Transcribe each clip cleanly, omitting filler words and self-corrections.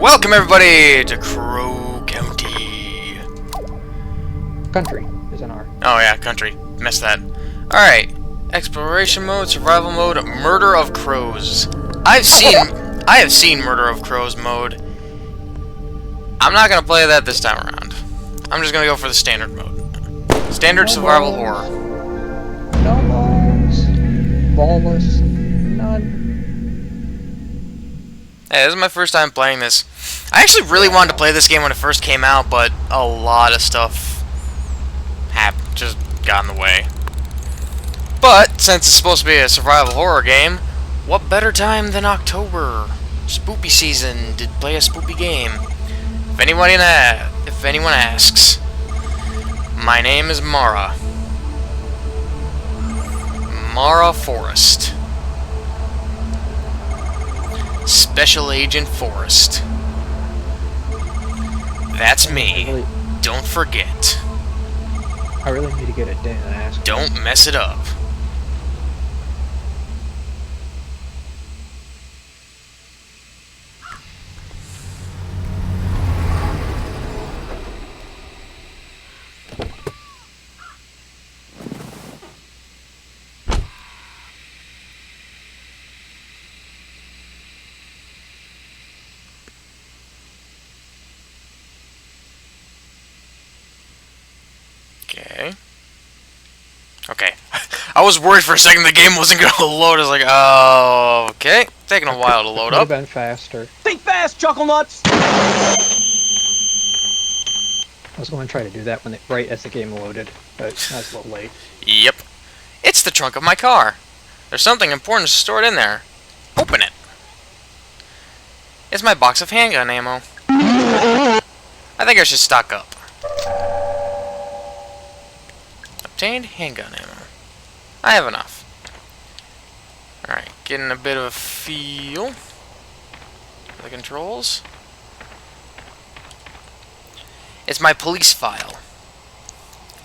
Welcome everybody to Crow County. Country is an R. Oh yeah, country. Missed that. Alright. Exploration mode, survival mode, murder of crows. I have seen murder of crows mode. I'm not gonna play that this time around. I'm just gonna go for the standard mode. Standard survival horror. No balls. Ballless. None. Hey, this is my first time playing this. I actually really wanted to play this game when it first came out, but a lot of stuff just got in the way. But, since it's supposed to be a survival horror game, what better time than October? Spoopy season to play a spoopy game. If anyone asks, my name is Mara. Mara Forrest. Special Agent Forrest. That's me. Don't forget. I really need to get it down and ask. Don't mess it up. Okay. I was worried for a second the game wasn't going to load. I was like, oh, okay. Taking a while to load up. Could have been faster. Think fast, chuckle nuts! I was going to try to do that right as the game loaded, but that's a little late. Yep. It's the trunk of my car. There's something important stored in there. Open it. It's my box of handgun ammo. I think I should stock up. Obtained handgun ammo. I have enough. Alright, getting a bit of a feel for the controls. It's my police file.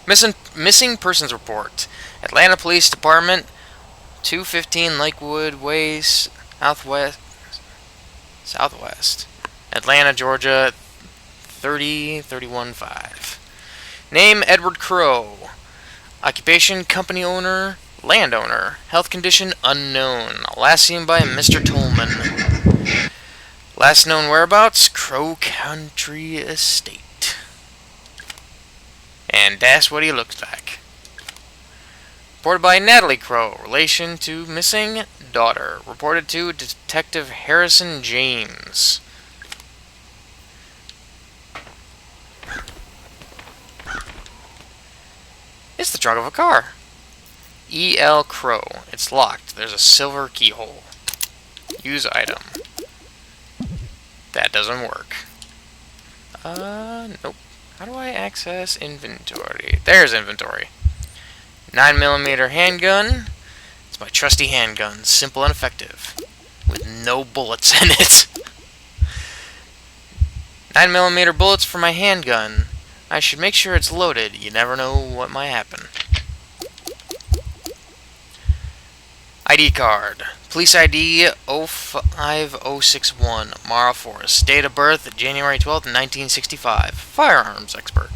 Missing persons report. Atlanta Police Department, 215 Lakewood Way, Southwest. Atlanta, Georgia, 30315. Name, Edward Crow. Occupation, company owner, landowner. Health condition, unknown. Last seen by Mr. Tolman. Last known whereabouts, Crow Country Estate. And that's what he looks like. Reported by Natalie Crow. Relation to missing daughter. Reported to Detective Harrison James. It's the trunk of a car. E.L. Crow. It's locked. There's a silver keyhole. Use item. That doesn't work. Nope. How do I access inventory? There's inventory. 9mm handgun. It's my trusty handgun. Simple and effective. With no bullets in it. 9mm bullets for my handgun. I should make sure it's loaded. You never know what might happen. ID card. Police ID 05061. Mara Forrest. Date of birth January 12th, 1965. Firearms expert.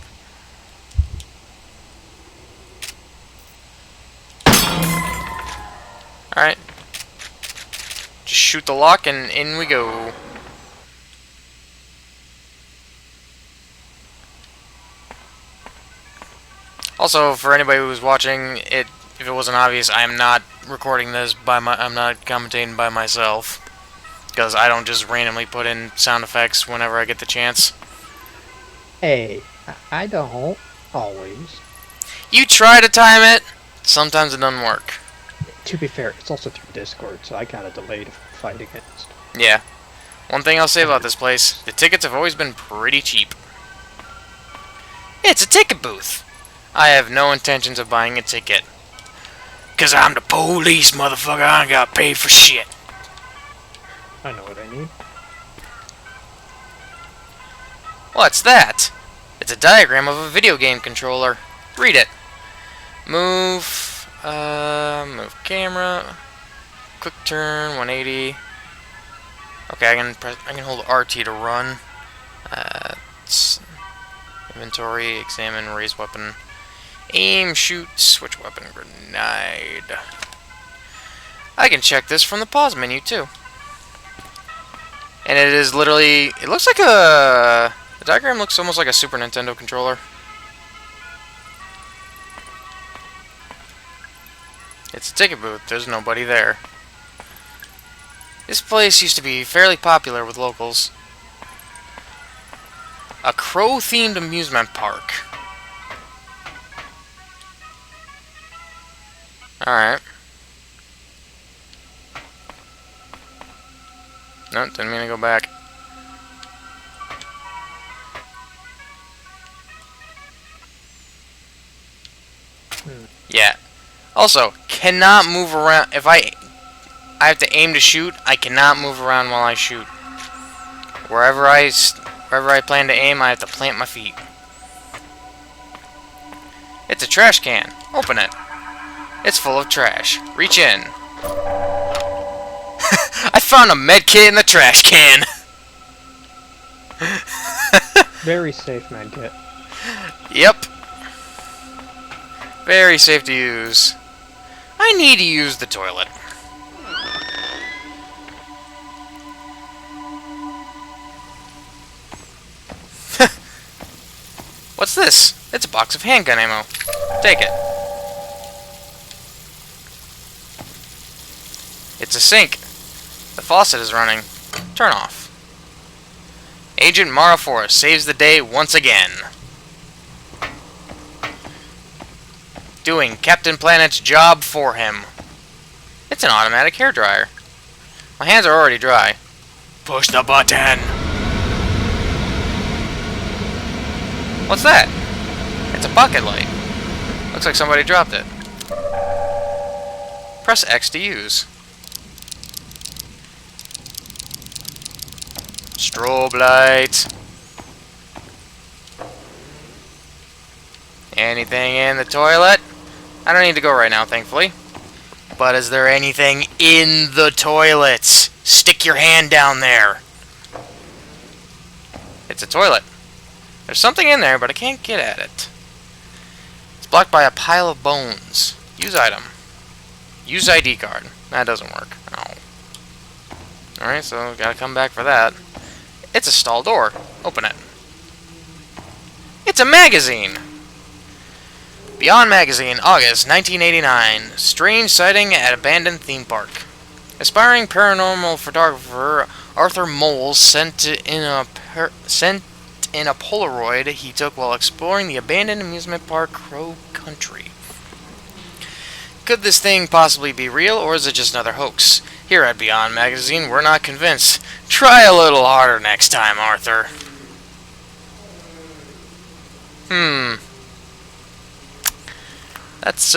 Alright. Just shoot the lock and in we go. Also, for anybody who's watching, if it wasn't obvious, I am not recording this I'm not commentating by myself, because I don't just randomly put in sound effects whenever I get the chance. Hey, I don't always. You try to time it, sometimes it doesn't work. To be fair, it's also through Discord, so I got a delay to fight against. Yeah. One thing I'll say about this place, the tickets have always been pretty cheap. It's a ticket booth. I have no intentions of buying a ticket. 'Cause I'm the police, motherfucker. I ain't got paid for shit. I know what I need. What's that? It's a diagram of a video game controller. Read it. Move camera. Quick turn, 180. Okay, I can hold RT to run. It's inventory, examine, raise weapon, aim, shoot, switch weapon, grenade. I can check this from the pause menu too. And it is literally, it looks like the diagram looks almost like a Super Nintendo controller. It's a ticket booth, there's nobody there. This place used to be fairly popular with locals. A crow-themed amusement park. Alright. No, didn't mean to go back. Yeah. Also, cannot move around. If I have to aim to shoot, I cannot move around while I shoot. Wherever I plan to aim, I have to plant my feet. It's a trash can. Open it. It's full of trash. Reach in. I found a med kit in the trash can. Very safe med kit. Yep. Very safe to use. I need to use the toilet. What's this? It's a box of handgun ammo. Take it. It's a sink. The faucet is running. Turn off. Agent Mara Forrest saves the day once again. Doing Captain Planet's job for him. It's an automatic hairdryer. My hands are already dry. Push the button. What's that? It's a pocket light. Looks like somebody dropped it. Press X to use. Strobe light. Anything in the toilet? I don't need to go right now, thankfully. But is there anything in the toilet? Stick your hand down there. It's a toilet. There's something in there, but I can't get at it. It's blocked by a pile of bones. Use item. Use ID card. That doesn't work. Oh. Alright, so gotta come back for that. It's a stall door. Open it. It's a magazine! Beyond Magazine, August 1989. Strange sighting at abandoned theme park. Aspiring paranormal photographer Arthur Moles sent in a Polaroid he took while exploring the abandoned amusement park Crow Country. Could this thing possibly be real, or is it just another hoax? Here at Beyond Magazine, we're not convinced. Try a little harder next time, Arthur. That's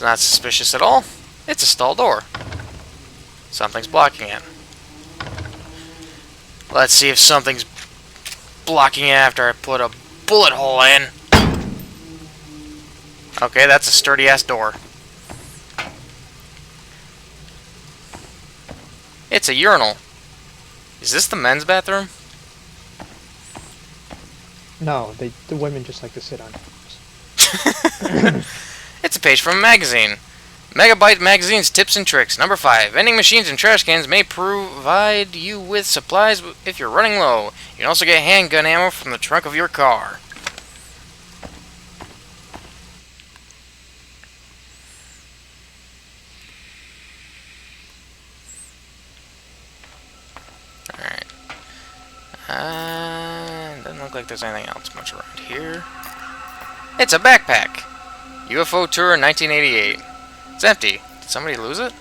not suspicious at all. It's a stall door. Something's blocking it. Let's see if something's blocking it after I put a bullet hole in. Okay, that's a sturdy-ass door. It's a urinal. Is this the men's bathroom? No, the women just like to sit on it. It's a page from a magazine. Megabyte Magazine's Tips and Tricks. Number 5. Vending machines and trash cans may provide you with supplies if you're running low. You can also get handgun ammo from the trunk of your car. Alright. Doesn't look like there's anything else much around here. It's a backpack. UFO tour 1988. It's empty. Did somebody lose it?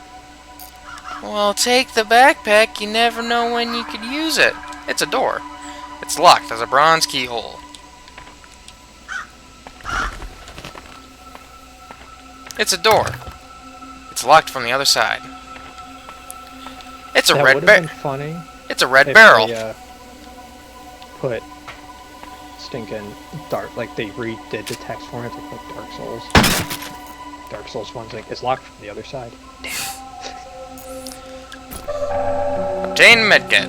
Well, take the backpack. You never know when you could use it. It's a door. It's locked. There's a bronze keyhole. It's a door. It's locked from the other side. It's a red barrel. Funny. It's a red barrel. They, put stinking like they redid the text for it to put Dark Souls. Dark Souls 1's like it's locked from the other side. Damn. Obtain medkit.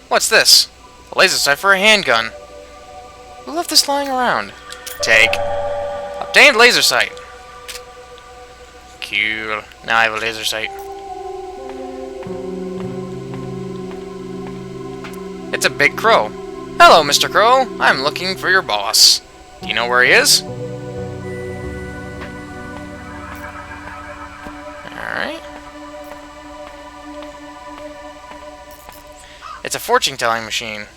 What's this? A laser sight for a handgun. Who left this lying around? Take. Obtained laser sight. Cool. Now I have a laser sight. It's a big crow. Hello, Mr. Crow. I'm looking for your boss. Do you know where he is? Alright. It's a fortune-telling machine.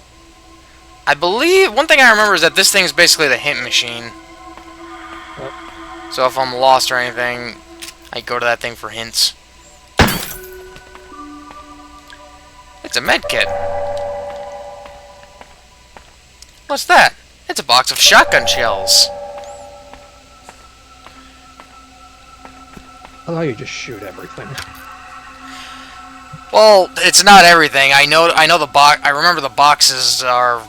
I believe... One thing I remember is that this thing is basically the hint machine. Yep. So if I'm lost or anything, I go to that thing for hints. It's a medkit. What's that? It's a box of shotgun shells. I thought you just shoot everything. Well, it's not everything. I know the box. I remember the boxes are. I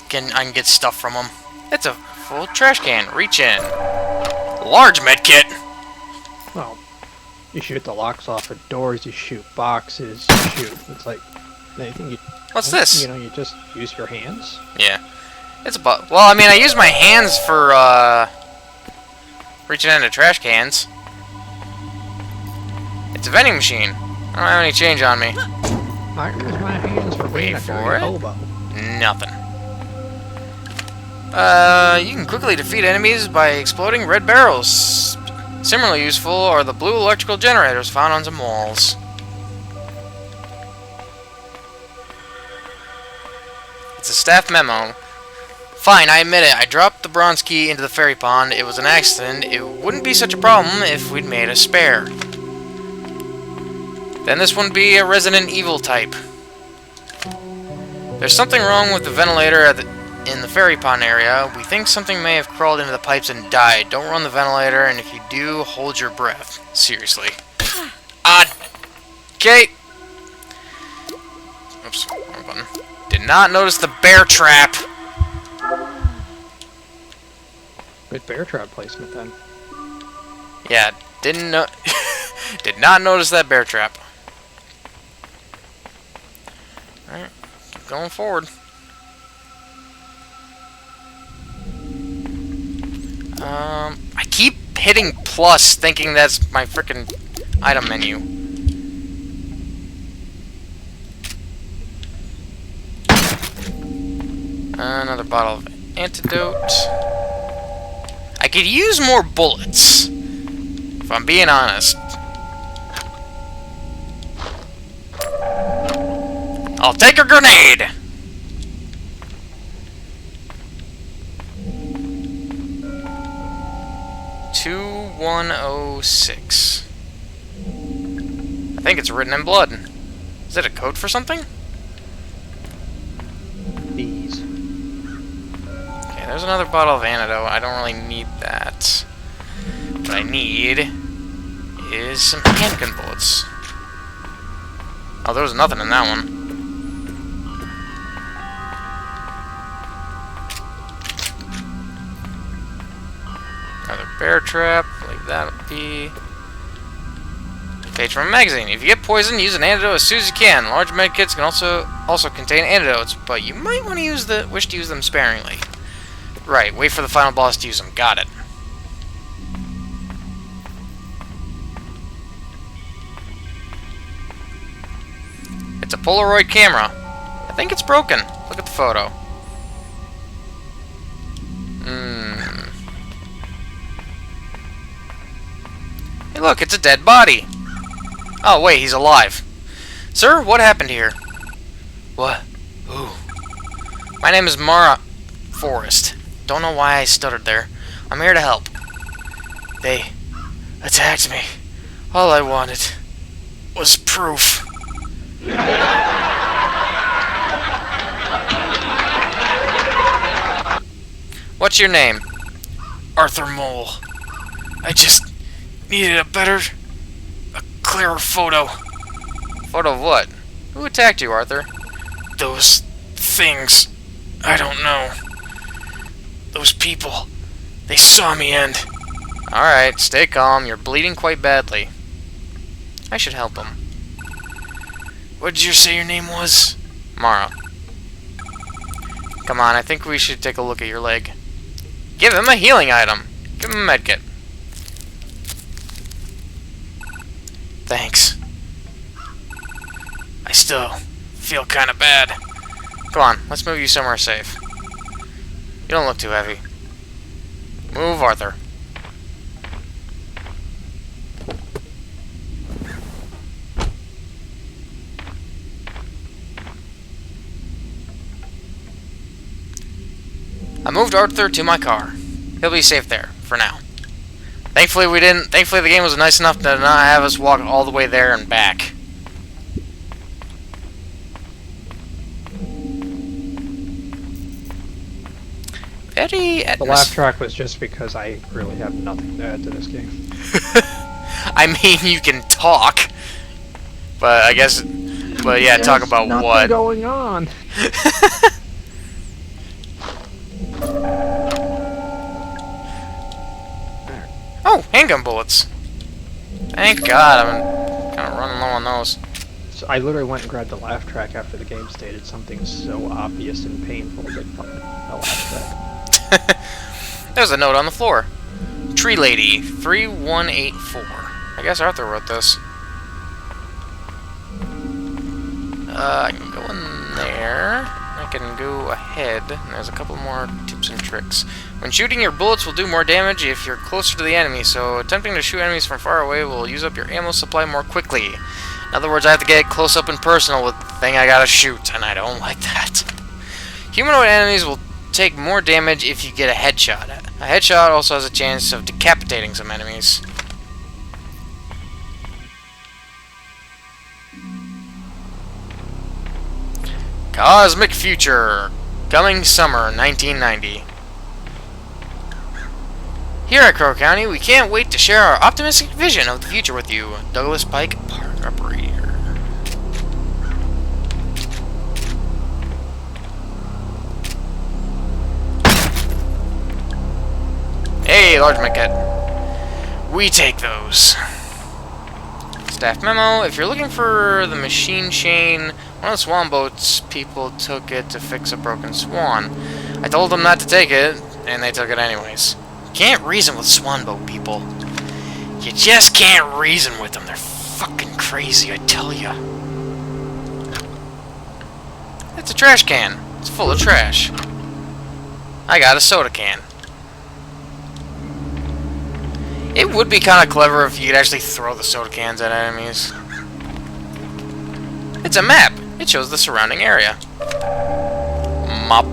can get stuff from them. It's a full trash can. Reach in. Large medkit. Well, you shoot the locks off of doors. You shoot boxes. You shoot. It's like anything you. What's this? You know, you just use your hands. Yeah. It's a well, I mean, I use my hands for reaching into trash cans. It's a vending machine. I don't have any change on me. I use my hands for being Wait a for dirty it. hobo. Nothing. You can quickly defeat enemies by exploding red barrels. Similarly useful are the blue electrical generators found on some walls. It's a staff memo. Fine, I admit it. I dropped the bronze key into the fairy pond. It was an accident. It wouldn't be such a problem if we'd made a spare. Then this wouldn't be a Resident Evil type. There's something wrong with the ventilator in the fairy pond area. We think something may have crawled into the pipes and died. Don't run the ventilator, and if you do, hold your breath. Seriously. Okay. Oops, wrong button. Did not notice the bear trap. Good bear trap placement then. Yeah, didn't know. Did not notice that bear trap. Alright, keep going forward. I keep hitting plus thinking that's my frickin' item menu. Another bottle of antidote. I could use more bullets, if I'm being honest. I'll take a grenade! $2106. I think it's written in blood. Is it a code for something? Bees. Okay, there's another bottle of antidote. I don't really need that. What I need is some handgun bullets. Oh, there was nothing in that one. Another bear trap. Leave that be. Page from a magazine. If you get poisoned, use an antidote as soon as you can. Large medkits can also contain antidotes, but you might want to wish to use them sparingly. Right. Wait for the final boss to use them. Got it. It's a Polaroid camera. I think it's broken. Look at the photo. Hey, look, it's a dead body. Oh, wait, he's alive. Sir, what happened here? What? Who? My name is Mara Forrest. Don't know why I stuttered there. I'm here to help. They attacked me. All I wanted was proof. What's your name? Arthur Mole. I just needed a clearer photo. Photo of what? Who attacked you, Arthur? Those things. I don't know. Those people. They saw me and... Alright, stay calm. You're bleeding quite badly. I should help him. What did you say your name was? Mara. Come on, I think we should take a look at your leg. Give him a healing item. Give him a medkit. Thanks. I still feel kind of bad. Come on, let's move you somewhere safe. You don't look too heavy. Move, Arthur. I moved Arthur to my car. He'll be safe there, for now. Thankfully the game was nice enough to not have us walk all the way there and back. The laugh track was just because I really have nothing to add to this game. I mean, you can talk. But I guess... But yeah, There's talk about nothing what? Going on? Oh, handgun bullets. Thank God, I'm kind of running low on those. So I literally went and grabbed the laugh track after the game stated something so obvious and painful that fucking a laugh track. There's a note on the floor. Tree Lady, 3184. I guess Arthur wrote this. I can go in there. I can go ahead. And there's a couple more tips and tricks. When shooting, your bullets will do more damage if you're closer to the enemy, so attempting to shoot enemies from far away will use up your ammo supply more quickly. In other words, I have to get close up and personal with the thing I gotta shoot, and I don't like that. Humanoid enemies will take more damage if you get a headshot. A headshot also has a chance of decapitating some enemies. Cosmic Future. Coming summer 1990. Here at Crow County, we can't wait to share our optimistic vision of the future with you. Douglas Pike, Park Operator. Hey, large medkit. We take those. Staff memo. If you're looking for the machine chain, one of the swan boats people took it to fix a broken swan. I told them not to take it, and they took it anyways. Can't reason with swan boat people. You just can't reason with them. They're fucking crazy, I tell ya. It's a trash can. It's full of trash. I got a soda can. It would be kind of clever if you could actually throw the soda cans at enemies. It's a map. It shows the surrounding area. Mop.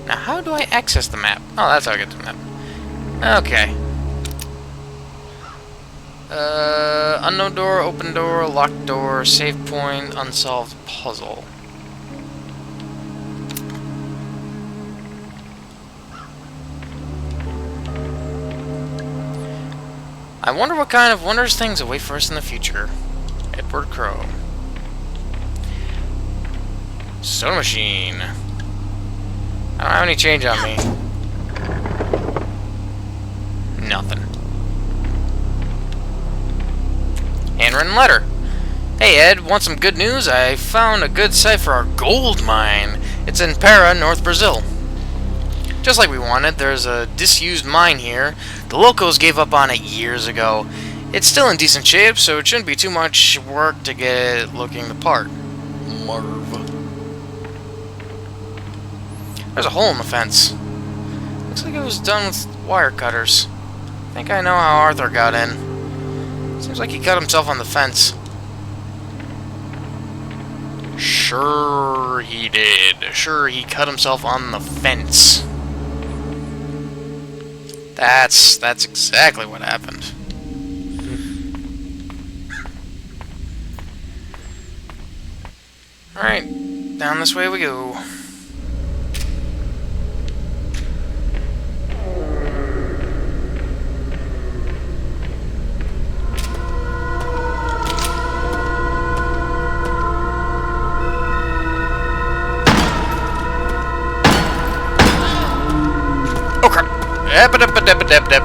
Now, how do I access the map? Oh, that's how I get to the map. Okay. Unknown door, open door, locked door, save point, unsolved puzzle. I wonder what kind of wondrous things await for us in the future. Edward Crow. Soda machine. I don't have any change on me. Nothing. Handwritten letter. Hey Ed, want some good news? I found a good site for our gold mine. It's in Para, North Brazil. Just like we wanted, there's a disused mine here. The locals gave up on it years ago. It's still in decent shape, so it shouldn't be too much work to get it looking the part. Marv. There's a hole in the fence. Looks like it was done with wire cutters. I think I know how Arthur got in. Seems like he cut himself on the fence. Sure he did. Sure he cut himself on the fence. That's exactly what happened. Alright, down this way we go. Oh crap! Deb.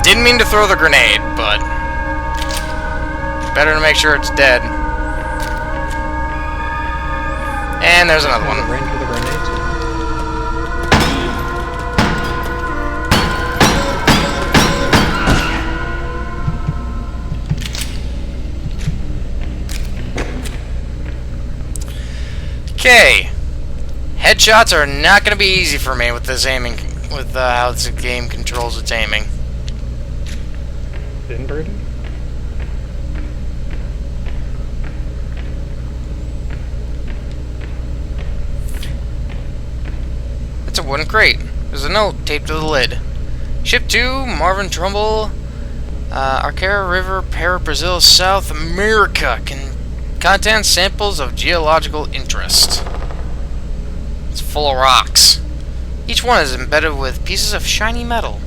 Didn't mean to throw the grenade, but better to make sure it's dead. And there's another one. The range of the grenades. Okay. Headshots are not going to be easy for me with this aiming, with how this game controls its aiming. Inbreeding? It's a wooden crate. There's a note taped to the lid. Ship 2, Marvin Trumbull, Arcara River, Para, Brazil, South America. Content samples of geological interest. It's full of rocks. Each one is embedded with pieces of shiny metal.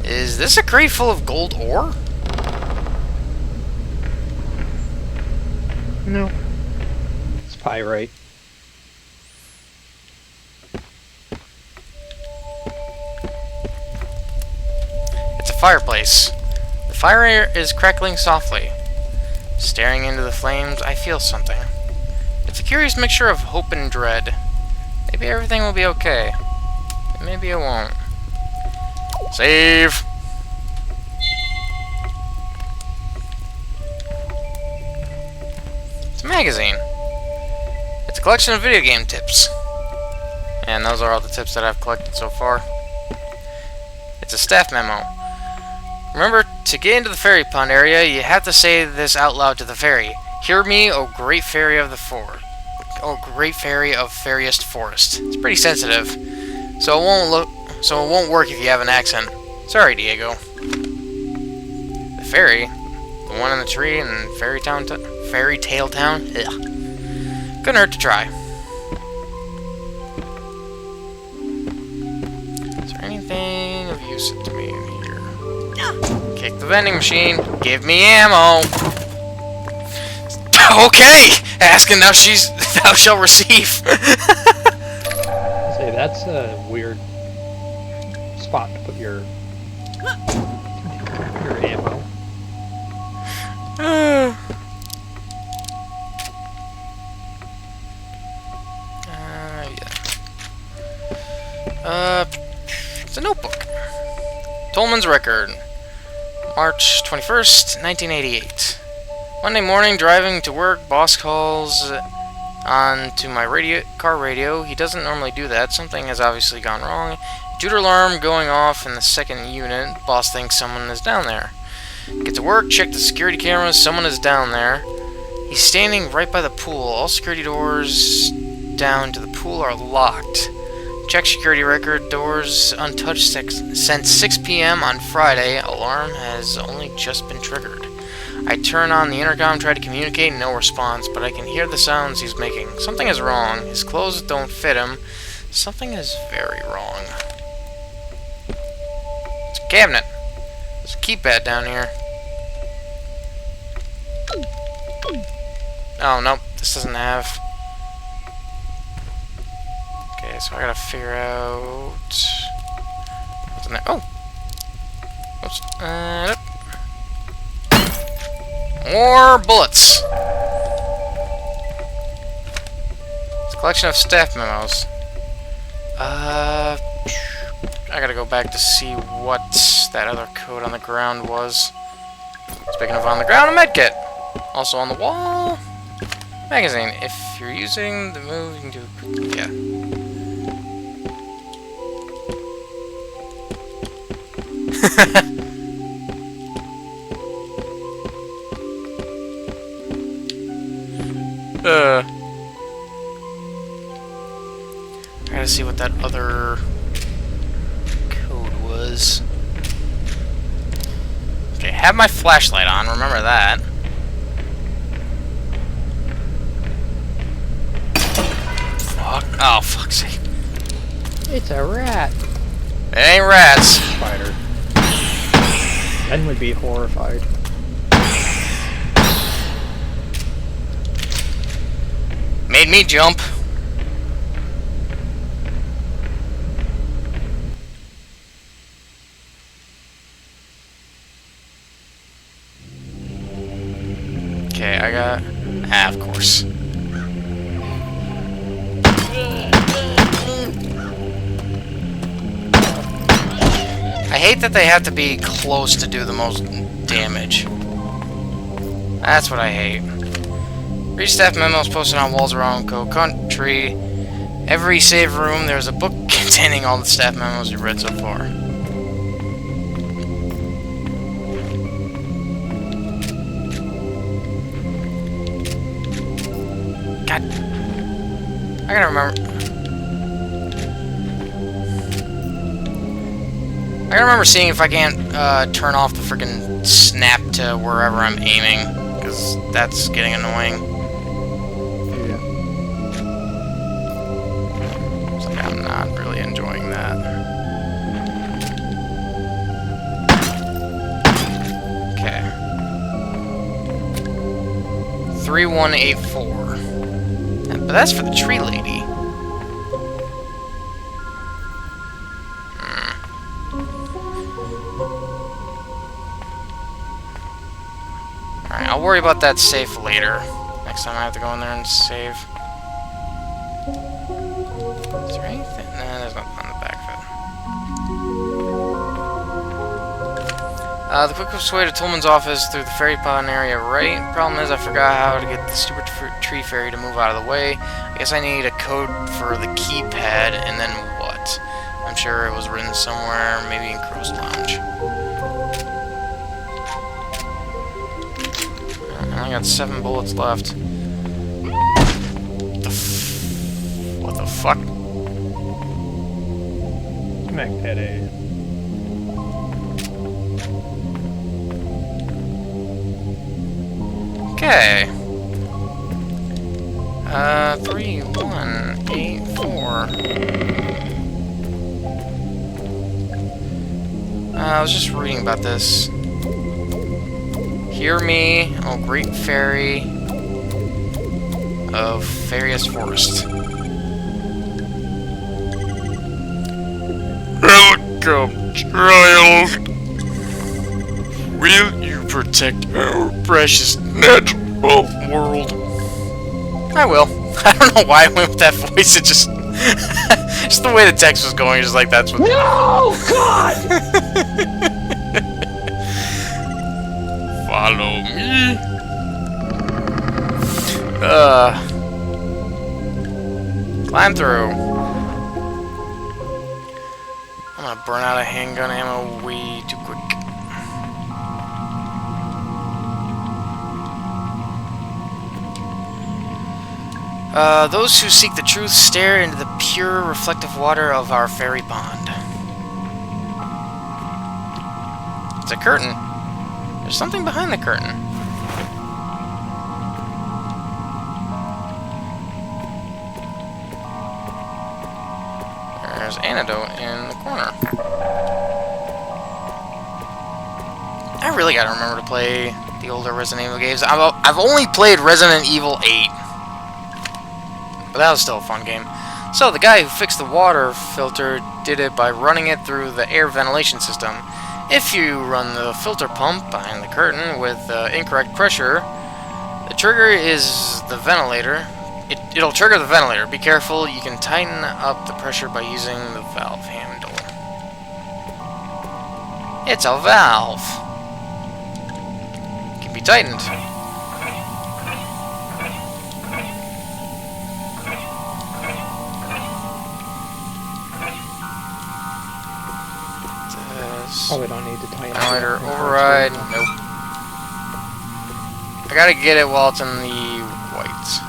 Is this a crate full of gold ore? No. It's pyrite. It's a fireplace. The fire is crackling softly. Staring into the flames, I feel something. It's a curious mixture of hope and dread. Maybe everything will be okay. Maybe it won't. Save! It's a magazine. It's a collection of video game tips. And those are all the tips that I've collected so far. It's a staff memo. Remember, to get into the fairy pond area, you have to say this out loud to the fairy. Hear me, O great fairy of the forest. O great fairy of fairiest forest. It's pretty sensitive, so it won't work if you have an accent. Sorry, Diego. The fairy, the one in the tree in Fairy Tale Town. Ugh. Couldn't hurt to try. Is there anything of use to me in here? Kick the vending machine. Give me ammo. Okay! Ask and thou shall receive. Say, that's a weird spot to put your ammo. Yeah. It's a notebook. Tolman's record. March 21st, 1988. Monday morning, driving to work, boss calls on to my car radio. He doesn't normally do that. Something has obviously gone wrong. Tutor alarm going off in the second unit. Boss thinks someone is down there. Get to work, check the security cameras. Someone is down there. He's standing right by the pool. All security doors down to the pool are locked. Check security record. Doors untouched since 6 p.m. on Friday. Alarm has only just been triggered. I turn on the intercom, try to communicate, no response, but I can hear the sounds he's making. Something is wrong. His clothes don't fit him. Something is very wrong. It's a cabinet. There's a keypad down here. Oh, nope. This doesn't have... Okay, so I gotta figure out... What's in there? Oh! Oops. Nope. More bullets! It's a collection of staff memos. I gotta go back to see what that other code on the ground was. Speaking of on the ground, a medkit! Also on the wall... Magazine. If you're using the move, you can do... Yeah. I gotta see what that other code was. Okay, have my flashlight on, remember that. Fuck. Oh, fuck's sake. It's a rat. It ain't rats. Spider. Ben would be horrified. Made me jump. Okay, I got... Ah, of course. I hate that they have to be close to do the most damage. That's what I hate. Read staff memos posted on walls around Go Country. Every save room, there's a book containing all the staff memos you've read so far. God. I gotta remember seeing if I can't turn off the freaking snap to wherever I'm aiming, because that's getting annoying. Yeah. It's like I'm not really enjoying that. Okay. 3184. But that's for the tree lady. Alright, I'll worry about that safe later. Next time I have to go in there and save. Is there anything? Nah, there's nothing on the back of it. The quickest way to Tolman's office through the ferry pond area, right? Problem is I forgot how to get the stupid tree ferry to move out of the way. I guess I need a code for the keypad, and then what? I'm sure it was written somewhere, maybe in Crow's Lounge. I only got 7 bullets left. What the fuck? Smack that ass. Okay. 3184. I was just reading about this. Hear me, oh great fairy of Farious Forest. Welcome, child. Will you protect our precious natural world? I will. I don't know why I went with that voice. It just... just the way the text was going, just like that's what... No! God! Follow me. Climb through. I'm gonna burn out of handgun ammo way too quick. Those who seek the truth stare into the pure, reflective water of our fairy pond. It's a curtain. There's something behind the curtain. There's antidote in the corner. I really gotta remember to play the older Resident Evil games. I've only played Resident Evil 8. But that was still a fun game. So, the guy who fixed the water filter did it by running it through the air ventilation system. If you run the filter pump behind the curtain with incorrect pressure, the trigger is the ventilator. It'll trigger the ventilator. Be careful, you can tighten up the pressure by using the valve handle. It's a valve. It can be tightened. Probably don't need to tighten Ventilator override. Nope. I gotta get it while it's in the whites.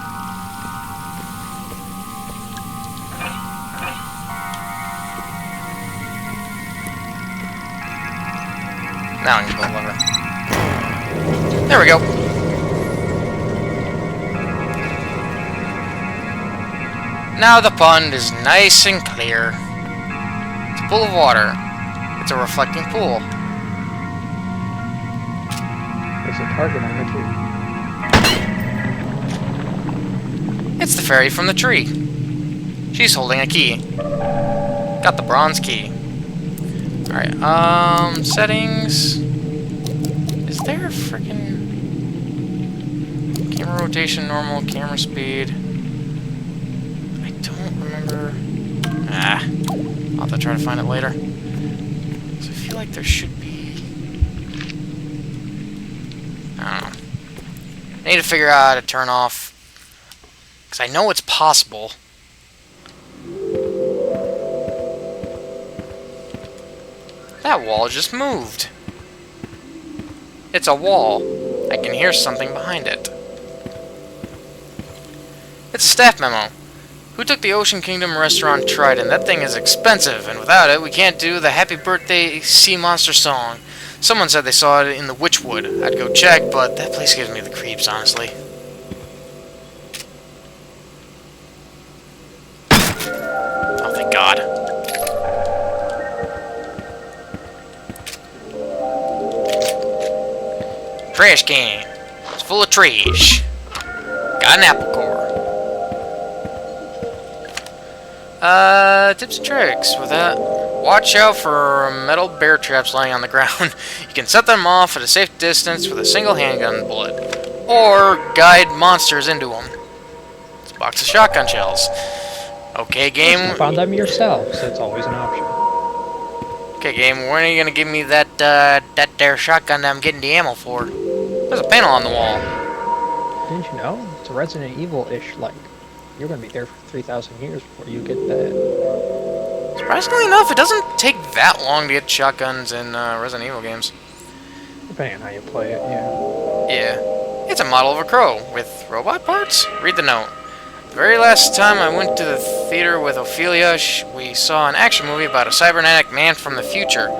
Now I can pull the lever. There we go. Now the pond is nice and clear. It's a pool of water. It's a reflecting pool. There's a target on the tree. It's the fairy from the tree. She's holding a key. Got the bronze key. Alright, settings. Is there a frickin'... Camera rotation, normal, camera speed. I don't remember. I'll have to try to find it later. So I feel like there should be... I don't know. I need to figure out how to turn off... Because I know it's possible. That wall just moved. It's a wall. I can hear something behind it. It's a staff memo. Who took the Ocean Kingdom restaurant Trident? That thing is expensive, and without it, we can't do the Happy Birthday Sea Monster song. Someone said they saw it in the Witchwood. I'd go check, but that place gives me the creeps, honestly. Oh, thank God. Trash can. It's full of trash. Got an apple core. Tips and tricks with that. Watch out for metal bear traps lying on the ground. You can set them off at a safe distance with a single handgun bullet. Or guide monsters into them. It's a box of shotgun shells. Okay, game. You found them yourself, so it's always an option. Okay, game. When are you gonna give me that that there shotgun that I'm getting the ammo for? There's a panel on the wall. Didn't you know? It's a Resident Evil-ish, like, you're gonna be there for 3,000 years before you get that. Surprisingly enough, it doesn't take that long to get shotguns in Resident Evil games. Depending on how you play it, yeah. Yeah. It's a model of a crow with robot parts? Read the note. The very last time I went to the theater with Ophelia, we saw an action movie about a cybernetic man from the future.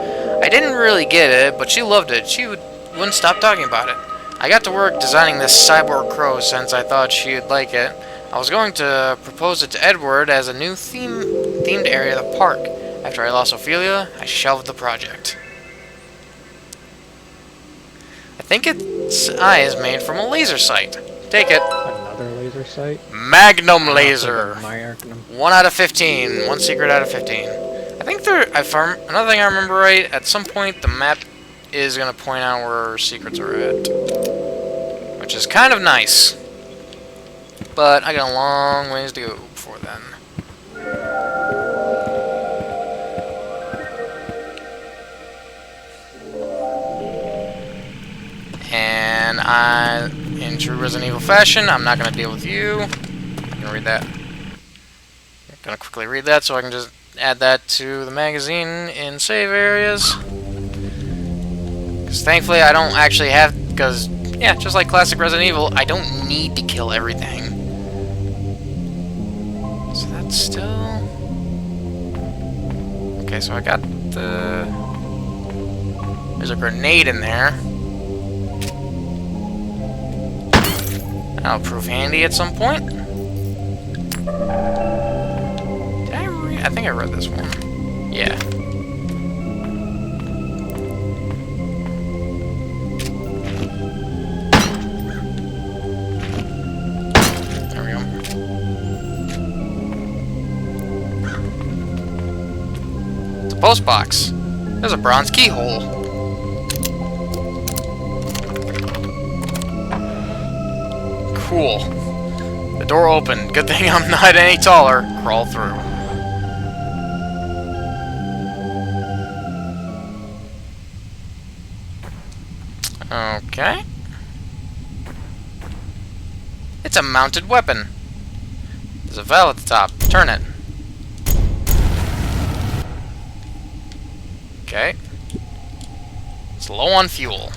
I didn't really get it, but she loved it. She wouldn't stop talking about it. I got to work designing this cyborg crow since I thought she'd like it. I was going to propose it to Edward as a new themed area of the park. After I lost Ophelia, I shelved the project. I think its eye is made from a laser sight. Take it. Another laser sight? Magnum laser. Magnum. 1 out of 15. 1 secret out of 15. I think another thing I remember right, at some point the map is going to point out where secrets are at. Which is kind of nice. But I got a long ways to go before then. And in true Resident Evil fashion, I'm not going to deal with you. I'm going to read that. I'm going to quickly read that so I can just add that to the magazine in save areas. Because thankfully I don't actually have, because, yeah, just like classic Resident Evil, I don't need to kill everything. So that's still... Okay, so I got the... There's a grenade in there. That'll prove handy at some point. Did I read? I think I read this one. Yeah. There we go. It's a post box. There's a bronze keyhole. Cool. The door opened. Good thing I'm not any taller. Crawl through. Okay. It's a mounted weapon. There's a valve at the top. Turn it. Okay. It's low on fuel.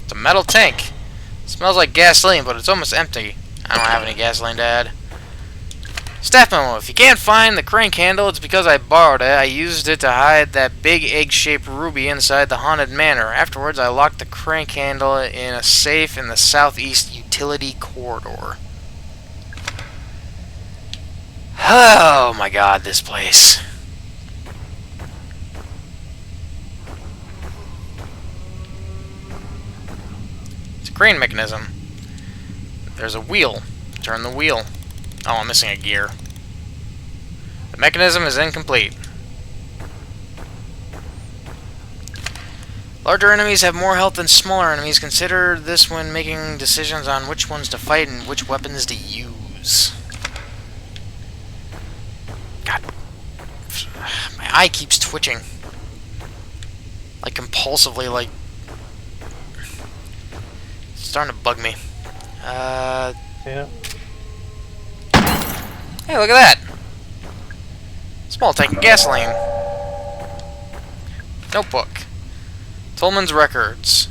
It's a metal tank. Smells like gasoline, but it's almost empty. I don't have any gasoline to add. Staff memo. If you can't find the crank handle, it's because I borrowed it. I used it to hide that big egg-shaped ruby inside the haunted manor. Afterwards, I locked the crank handle in a safe in the southeast utility corridor. Oh my god, this place. Crane mechanism. There's a wheel. Turn the wheel. Oh, I'm missing a gear. The mechanism is incomplete. Larger enemies have more health than smaller enemies. Consider this when making decisions on which ones to fight and which weapons to use. God. My eye keeps twitching. Like compulsively, like... It's starting to bug me. Yeah. Hey, look at that! Small tank of gasoline. Notebook. Tolman's Records.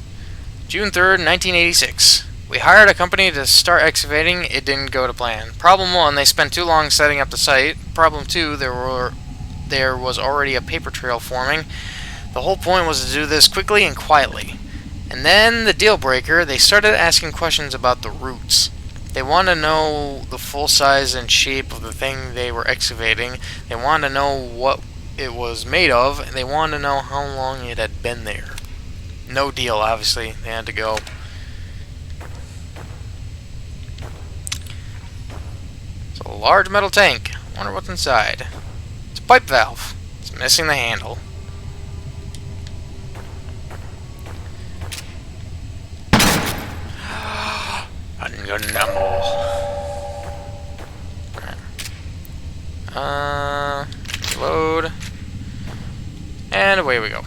June 3rd, 1986. We hired a company to start excavating. It didn't go to plan. Problem 1, they spent too long setting up the site. Problem 2, there was already a paper trail forming. The whole point was to do this quickly and quietly. And then the deal breaker, they started asking questions about the roots. They wanted to know the full size and shape of the thing they were excavating. They wanted to know what it was made of, and they wanted to know how long it had been there. No deal, obviously. They had to go. It's a large metal tank. I wonder what's inside. It's a pipe valve. It's missing the handle. Ungunnable. Load. And away we go.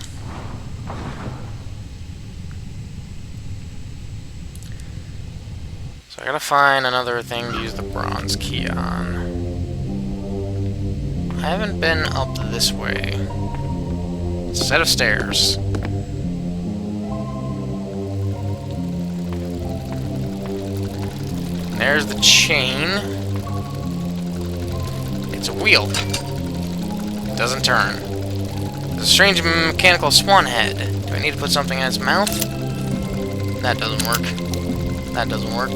So I gotta find another thing to use the bronze key on. I haven't been up this way. It's a set of stairs. And there's the chain. It's a wheel. It doesn't turn. There's a strange mechanical swan head. Do I need to put something in its mouth? That doesn't work. That doesn't work.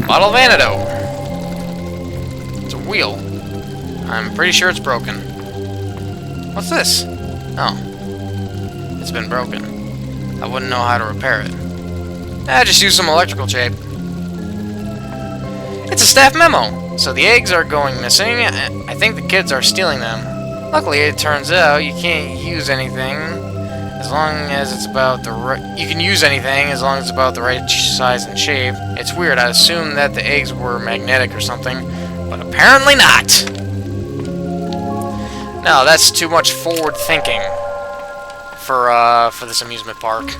Bottle of antidote. It's a wheel. I'm pretty sure it's broken. What's this? Oh. It's been broken. I wouldn't know how to repair it. Just use some electrical tape. It's a staff memo. So the eggs are going missing. I think the kids are stealing them. Luckily, it turns out you can't use anything as long as it's about the right... You can use anything as long as it's about the right size and shape. It's weird. I assumed that the eggs were magnetic or something, but apparently not. No, that's too much forward thinking for this amusement park.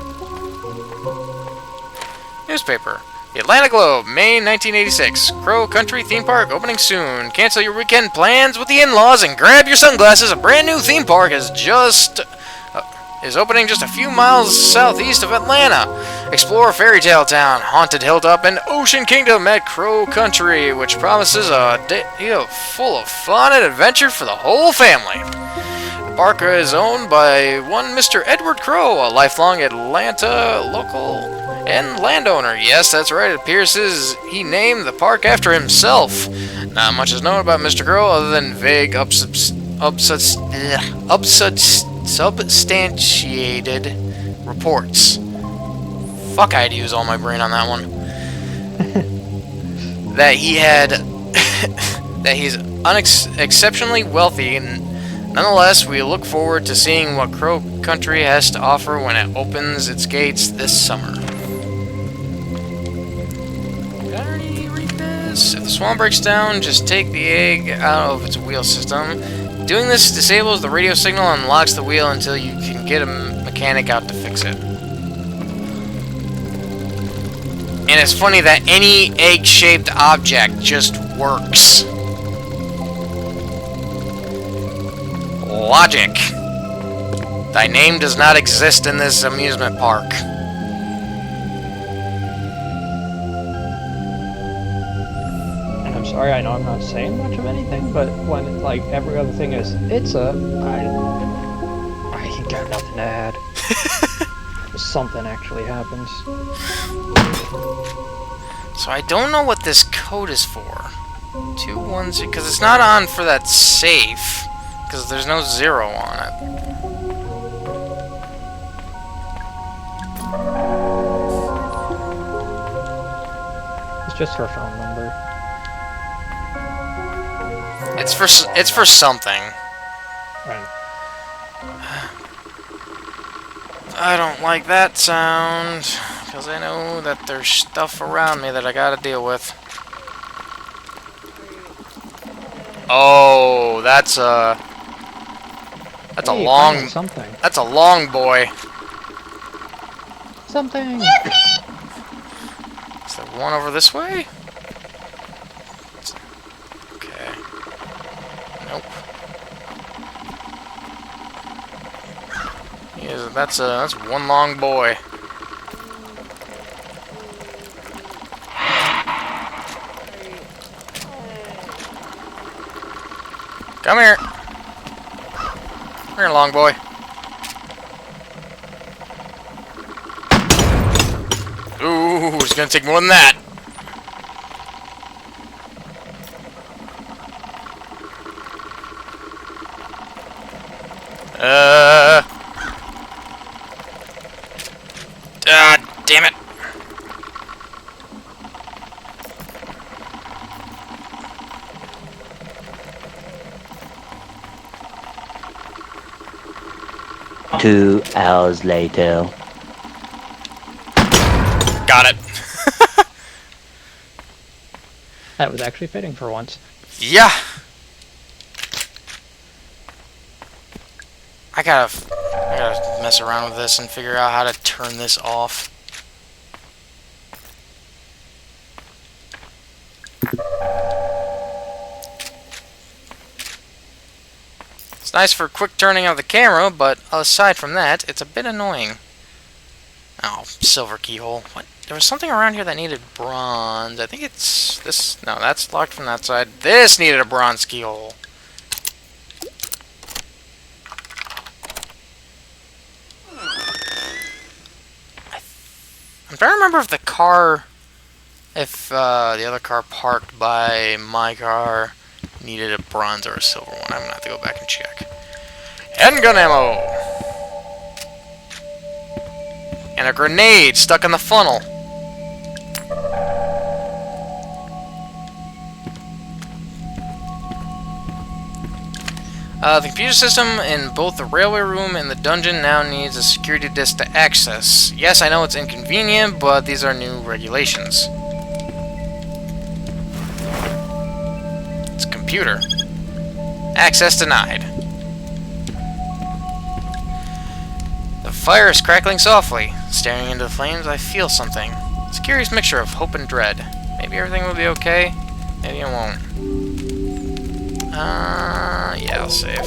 Newspaper. The Atlanta Globe, May 1986. Crow Country Theme Park opening soon. Cancel your weekend plans with the in-laws and grab your sunglasses. A brand new theme park is opening just a few miles southeast of Atlanta. Explore Fairy Tale Town, Haunted Hilltop, and Ocean Kingdom at Crow Country, which promises a day full of fun and adventure for the whole family. The park is owned by one Mr. Edward Crow, a lifelong Atlanta local and landowner. Yes, that's right. It appears he named the park after himself. Not much is known about Mr. Crow other than vague substantiated reports. Fuck, I had to use all my brain on that one. That he's exceptionally wealthy, and nonetheless, we look forward to seeing what Crow Country has to offer when it opens its gates this summer. Did I already read this? If the swan breaks down, just take the egg out of its wheel system. Doing this disables the radio signal and locks the wheel until you can get a mechanic out to fix it. And it's funny that any egg-shaped object just works. Logic. Thy name does not exist in this amusement park. And I'm sorry, I know I'm not saying much of anything, but when, like, every other thing is, I ain't got nothing to add. Something actually happens. So I don't know what this code is for. 210, because it's not on for that safe. Because there's no 0 on it. It's just her phone number. It's for something. Right. I don't like that sound, because I know that there's stuff around me that I gotta deal with. Oh, that's a Hey, finally long... something. That's a long boy. Something! Is there one over this way? Okay. Nope. Yeah, that's one long boy. Come here. Come here, long boy. Ooh, it's gonna take more than that. Damn it. Two hours later. Got it. That was actually fitting for once. Yeah. I gotta mess around with this and figure out how to turn this off. It's nice for quick turning of the camera, but aside from that, it's a bit annoying. Oh, silver keyhole. What? There was something around here that needed bronze. I think it's this. No, that's locked from that side. This needed a bronze keyhole. I'm trying to remember if the car, the other car parked by my car needed a bronze or a silver one. I'm gonna have to go back and check. Handgun ammo! And a grenade stuck in the funnel. The computer system in both the railway room and the dungeon now needs a security disk to access. Yes, I know it's inconvenient, but these are new regulations. It's a computer. Access denied. The fire is crackling softly. Staring into the flames, I feel something. It's a curious mixture of hope and dread. Maybe everything will be okay. Maybe it won't. Yeah, I'll save.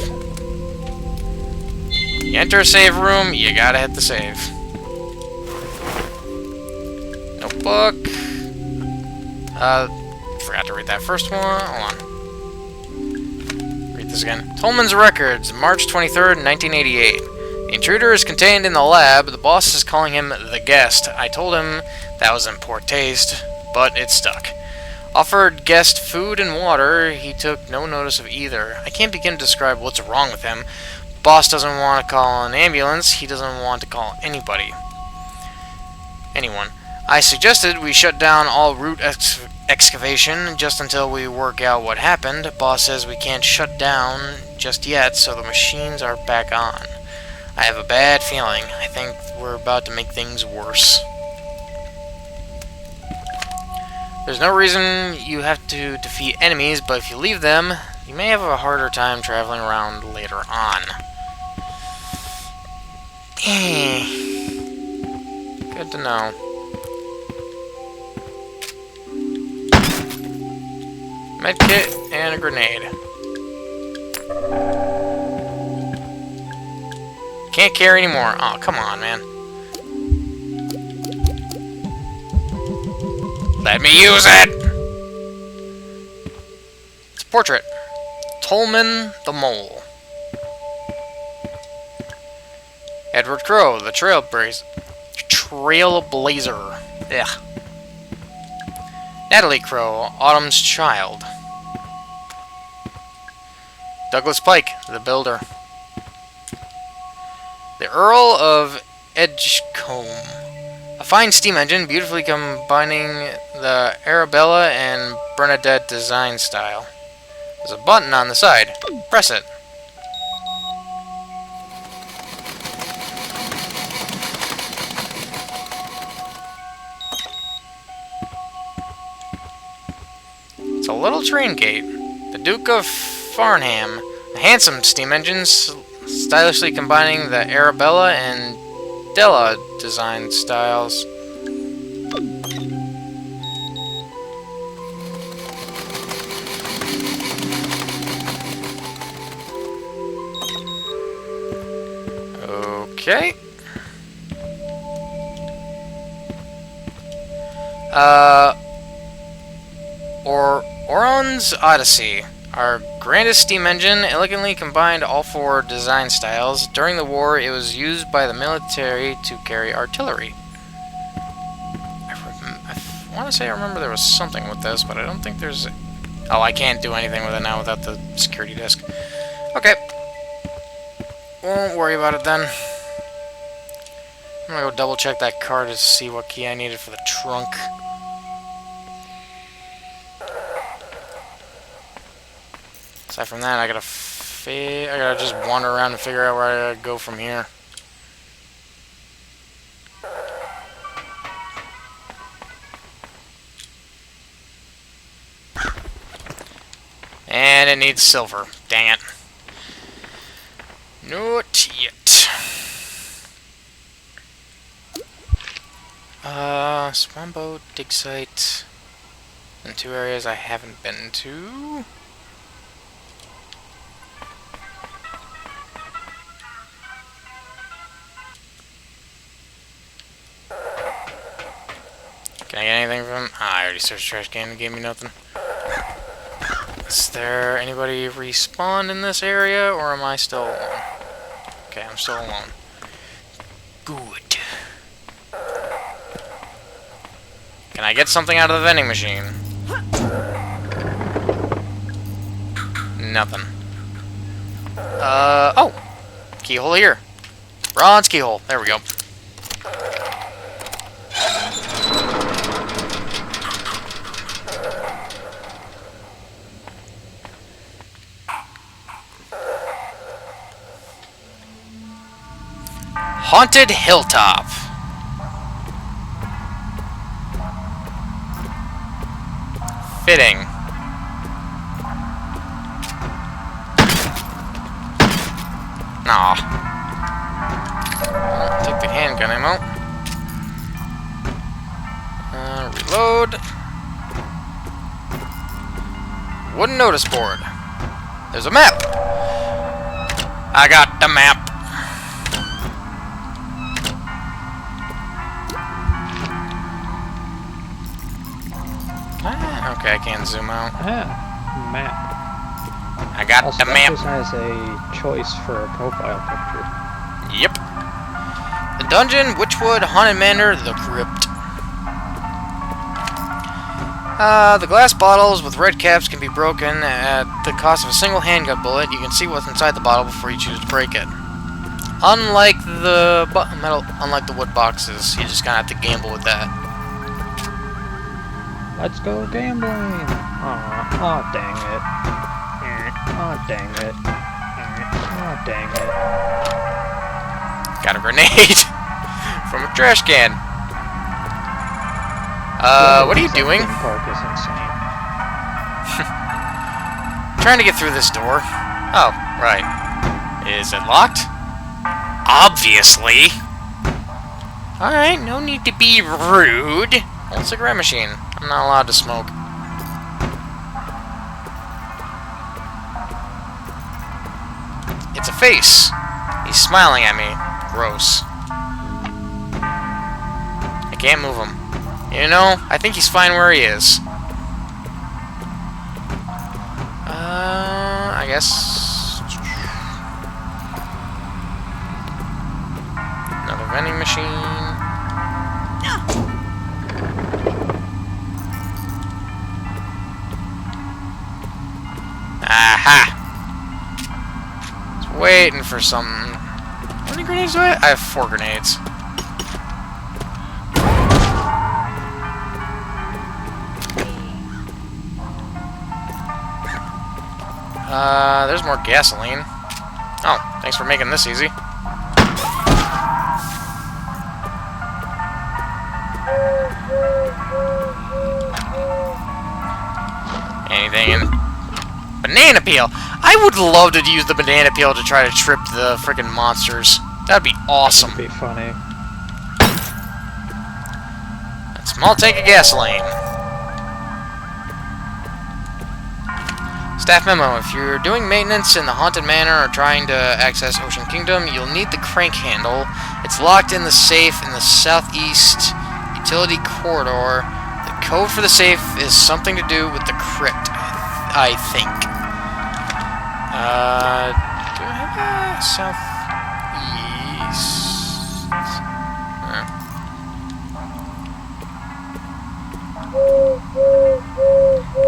You enter a save room, you gotta hit the save. Notebook. Forgot to read that first one. Hold on. Read this again. Tolman's Records, March 23rd, 1988. The intruder is contained in the lab. The boss is calling him the guest. I told him that was in poor taste, but it stuck. Offered guest food and water. He took no notice of either. I can't begin to describe what's wrong with him. Boss doesn't want to call an ambulance. He doesn't want to call anybody. Anyone. I suggested we shut down all root excavation just until we work out what happened. Boss says we can't shut down just yet, so the machines are back on. I have a bad feeling. I think we're about to make things worse. There's no reason you have to defeat enemies, but if you leave them, you may have a harder time traveling around later on. Good to know. Medkit and a grenade. Can't carry anymore. Oh, come on, man. Let me use it! It's a portrait. Tolman the Mole. Edward Crow, the Trailblazer. Ugh. Natalie Crow, Autumn's Child. Douglas Pike, the Builder. The Earl of Edgecombe. A fine steam engine, beautifully combining the Arabella and Bernadette design style. There's a button on the side. Press it. It's a little train gate. The Duke of Farnham. A handsome steam engines, stylishly combining the Arabella and Della design styles. Okay. Oron's Odyssey. Our grandest steam engine elegantly combined all four design styles. During the war, it was used by the military to carry artillery. I want to say I remember there was something with this, but I don't think there's... Oh, I can't do anything with it now without the security disc. Okay. Won't worry about it then. I'm gonna go double check that car to see what key I needed for the trunk. Aside from that, I gotta just wander around and figure out where I gotta go from here. And it needs silver. Dang it. Not yet. Swambo, dig site. And 2 areas I haven't been to. Can I get anything from... Ah, I already searched trash can and gave me nothing. Is there anybody respawned in this area, or am I still alone? Okay, I'm still alone. Good. Can I get something out of the vending machine? Nothing. Oh! Keyhole here. Bronze keyhole. There we go. Haunted Hilltop. Fitting. Aw. I'll take the handgun ammo. Reload. Wooden notice board. There's a map. I got the map. Okay, I can't zoom out. Ah, map. I got Also, the map. this has a choice for a profile picture. Yep. The dungeon, Witchwood, Haunted Manor, the Crypt. The glass bottles with red caps can be broken at the cost of a single handgun bullet. You can see what's inside the bottle before you choose to break it. Unlike the wood boxes, you just kind of have to gamble with that. Let's go gambling! Aw, dang it. Aw, dang it. Aw, dang it. Got a grenade from a trash can. What are you doing? Theme park is insane. Trying to get through this door. Oh, right. Is it locked? Obviously. Alright, no need to be rude. Old cigarette machine. I'm not allowed to smoke. It's a face. He's smiling at me. Gross. I can't move him. You know, I think he's fine where he is. I guess... Another vending machine. Aha! Just waiting for something. How many grenades do I have? I have 4 grenades. There's more gasoline. Oh, thanks for making this easy. anything. And banana peel. I would love to use the banana peel to try to trip the freaking monsters. That'd be awesome. That'd be funny. A small tank of gasoline. Staff memo, if you're doing maintenance in the Haunted Manor or trying to access Ocean Kingdom, you'll need the crank handle. It's locked in the safe in the southeast utility corridor. The code for the safe is something to do with the crypt, I think. Do I have a southeast?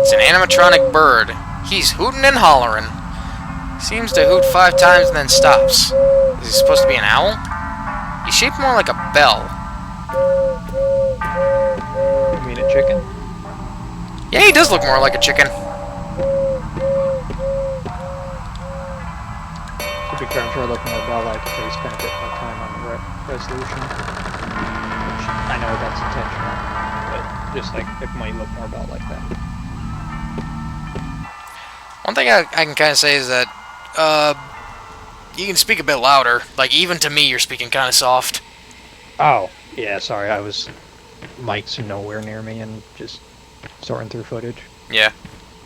It's an animatronic bird. He's hooting and hollering. Seems to hoot 5 times and then stops. Is he supposed to be an owl? He's shaped more like a bell. You mean a chicken? Yeah, he does look more like a chicken. To be fair, I'm sure I look more bell-like if they spent a bit more time on the resolution. Which I know that's intentional, but just like it might look more bell like that. One thing I can kind of say is that you can speak a bit louder. Like, even to me, you're speaking kind of soft. Oh, yeah, sorry, I was... Mike's nowhere near me and just sorting through footage. Yeah.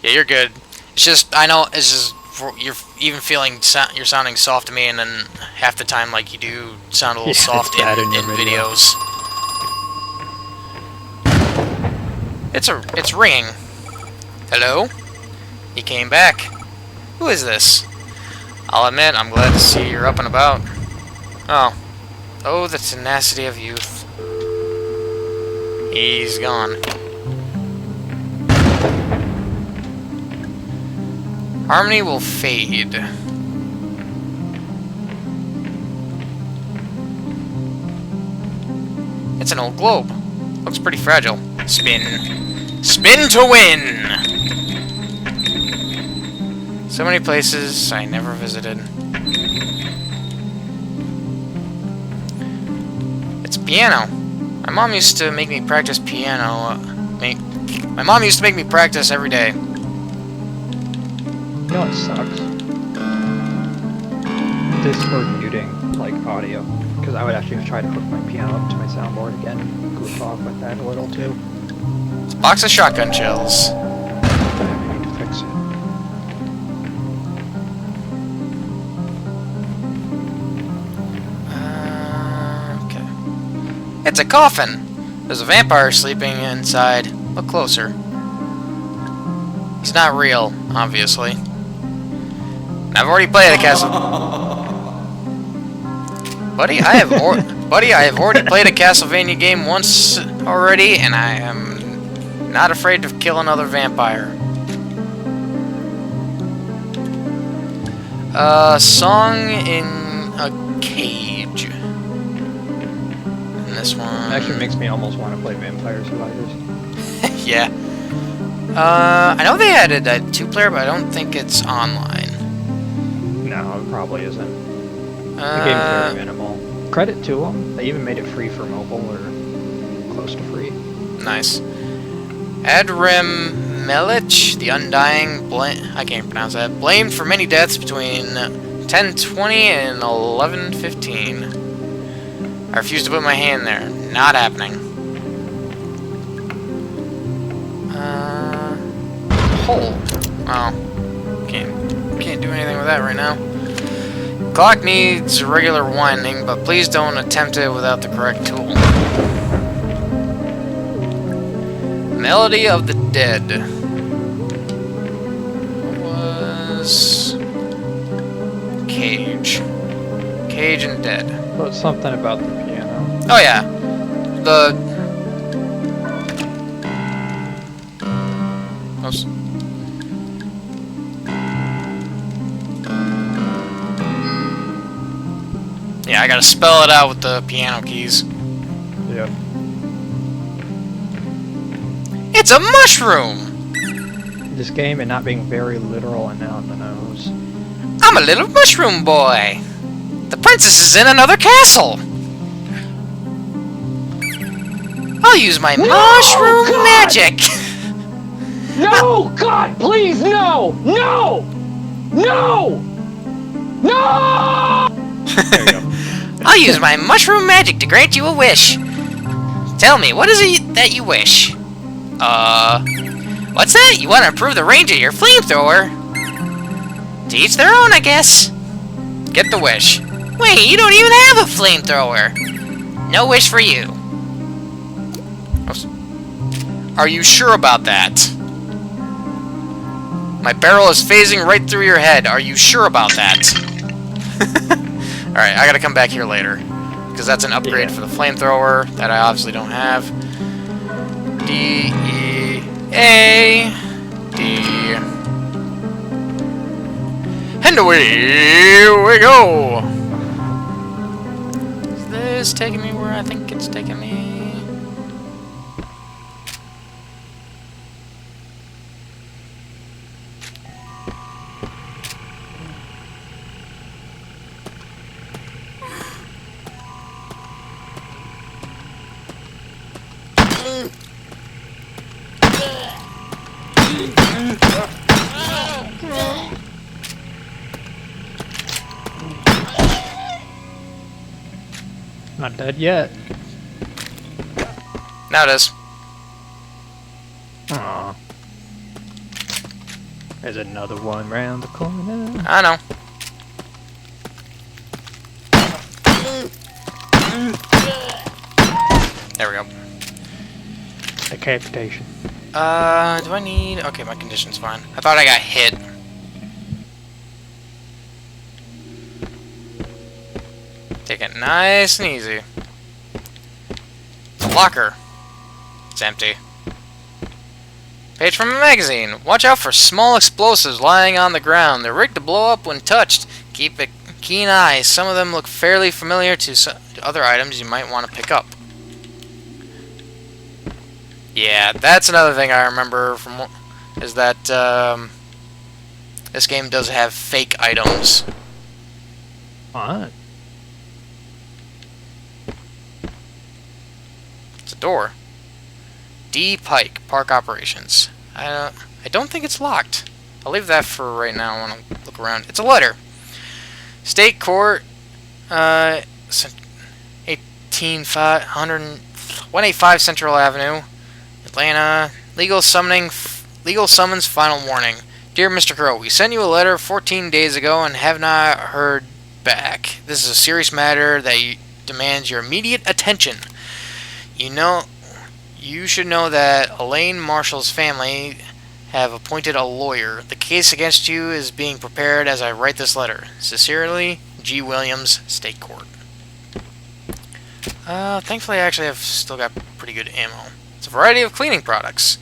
Yeah, you're good. It's just, I know, it's just, you're even feeling, you're sounding soft to me, and then half the time, like, you do sound a little soft in videos. It's ringing. Hello? He came back. Who is this? I'll admit, I'm glad to see you're up and about. Oh. Oh, the tenacity of youth. He's gone. Harmony will fade. It's an old globe. Looks pretty fragile. Spin. Spin to win! So many places I never visited. It's a piano. My mom used to make me practice piano. My mom used to make me practice every day. You know what sucks? Discord muting, like, audio. Because I would actually try to hook my piano up to my soundboard again and goof off with that a little too. It's a box of shotgun shells. I need to fix it. Okay. It's a coffin! There's a vampire sleeping inside. Look closer. He's not real, obviously. I've already played a castle. Buddy, I have already played a Castlevania game once already, and I am not afraid to kill another vampire. Song in a cage. And this one... It actually makes me almost want to play Vampire Survivors. Yeah. I know they added a 2-player, but I don't think it's online. No, it probably isn't. The game's very minimal. Credit to them. They even made it free for mobile, or close to free. Nice. Adrem Melich, the Undying, I can't pronounce that, blamed for many deaths between 10:20 and 11:15. I refuse to put my hand there. Not happening. Hole. Oh. Can't do anything with that right now. Clock needs regular winding, but please don't attempt it without the correct tool. Melody of the Dead. What was... Cage. Cage and Dead. Well, it's something about the piano. Oh yeah. The... Yeah, I gotta spell it out with the piano keys. Yep. It's a mushroom! This game and not being very literal and on the nose. I'm a little mushroom boy! The princess is in another castle! I'll use my mushroom magic! No! God, please, no! No! No! No! There you go. I'll use my mushroom magic to grant you a wish. Tell me, what is it that you wish? What's that? You want to improve the range of your flamethrower? To each their own, I guess. Get the wish. Wait, you don't even have a flamethrower. No wish for you. Are you sure about that? My barrel is phasing right through your head. Are you sure about that? Alright, I gotta come back here later. Because that's an upgrade for the flamethrower that I obviously don't have. D, E, A, D. And away we go! Is this taking me where I think it's taking me? Not dead yet. Now it is. Aww. There's another one round the corner. I know. There we go. Decapitation. Do I need... Okay, my condition's fine. I thought I got hit. Take it nice and easy. The locker. It's empty. Page from a magazine. Watch out for small explosives lying on the ground. They're rigged to blow up when touched. Keep a keen eye. Some of them look fairly familiar to other items you might want to pick up. Yeah, that's another thing I remember from... is that, this game does have fake items. What? It's a door. D. Pike, Park Operations. I don't think it's locked. I'll leave that for right now. I want to look around. It's a letter. State Court, 185 Central Avenue, Atlanta. Legal summons, final warning. Dear Mr. Crow, we sent you a letter 14 days ago and have not heard back. This is a serious matter that demands your immediate attention. You should know that Elaine Marshall's family have appointed a lawyer. The case against you is being prepared as I write this letter. Sincerely, G. Williams, State Court. Thankfully I actually have still got pretty good ammo. It's a variety of cleaning products.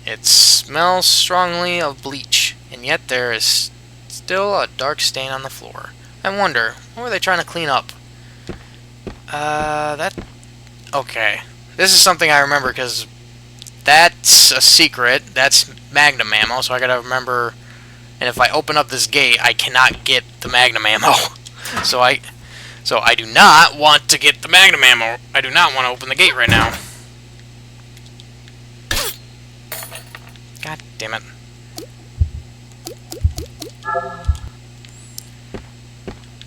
It smells strongly of bleach, and yet there is still a dark stain on the floor. I wonder, what were they trying to clean up? Okay. This is something I remember because that's a secret. That's Magnum ammo, so I gotta remember. And if I open up this gate, I cannot get the Magnum ammo. So I do not want to get the Magnum ammo. I do not want to open the gate right now. God damn it.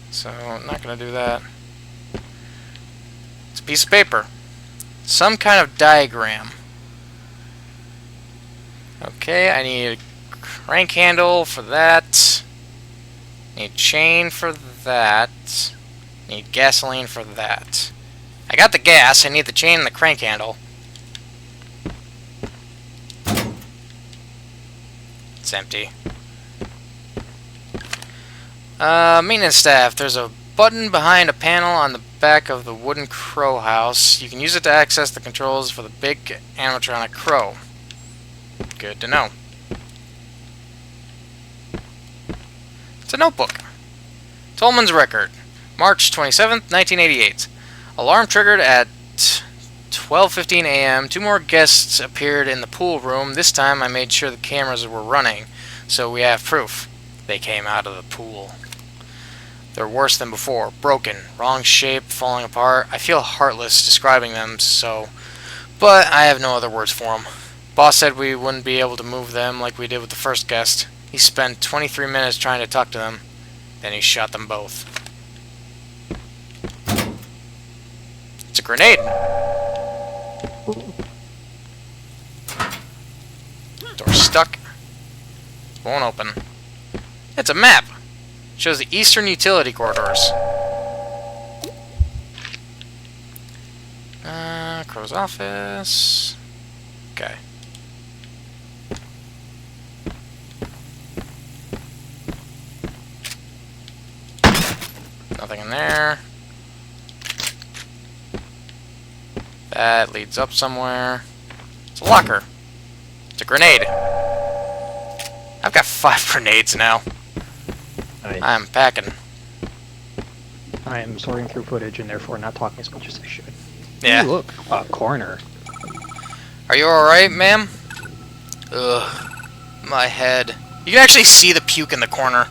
So, I'm not gonna do that. It's a piece of paper. Some kind of diagram. Okay, I need a crank handle for that. Need chain for that. Need gasoline for that. I got the gas, I need the chain and the crank handle. It's empty. Maintenance staff. There's a button behind a panel on the back of the wooden crow house. You can use it to access the controls for the big animatronic crow. Good to know. It's a notebook. Tolman's record. March 27th, 1988. Alarm triggered at 12:15 a.m. Two more guests appeared in the pool room. This time I made sure the cameras were running, so we have proof. They came out of the pool. They're worse than before. Broken, wrong shape, falling apart. I feel heartless describing them, but I have no other words for them. Boss said we wouldn't be able to move them like we did with the first guest. He spent 23 minutes trying to talk to them. Then he shot them both. It's a grenade! Door's stuck. Won't open. It's a map! Shows the eastern utility corridors. Crow's office. Okay. Nothing in there. That leads up somewhere. It's a locker. It's a grenade. I've got 5 grenades now. Nice. I'm packing. I am sorting through footage and therefore not talking as much as I should. Yeah. Ooh, look, a corner. Are you alright, ma'am? Ugh. My head. You can actually see the puke in the corner.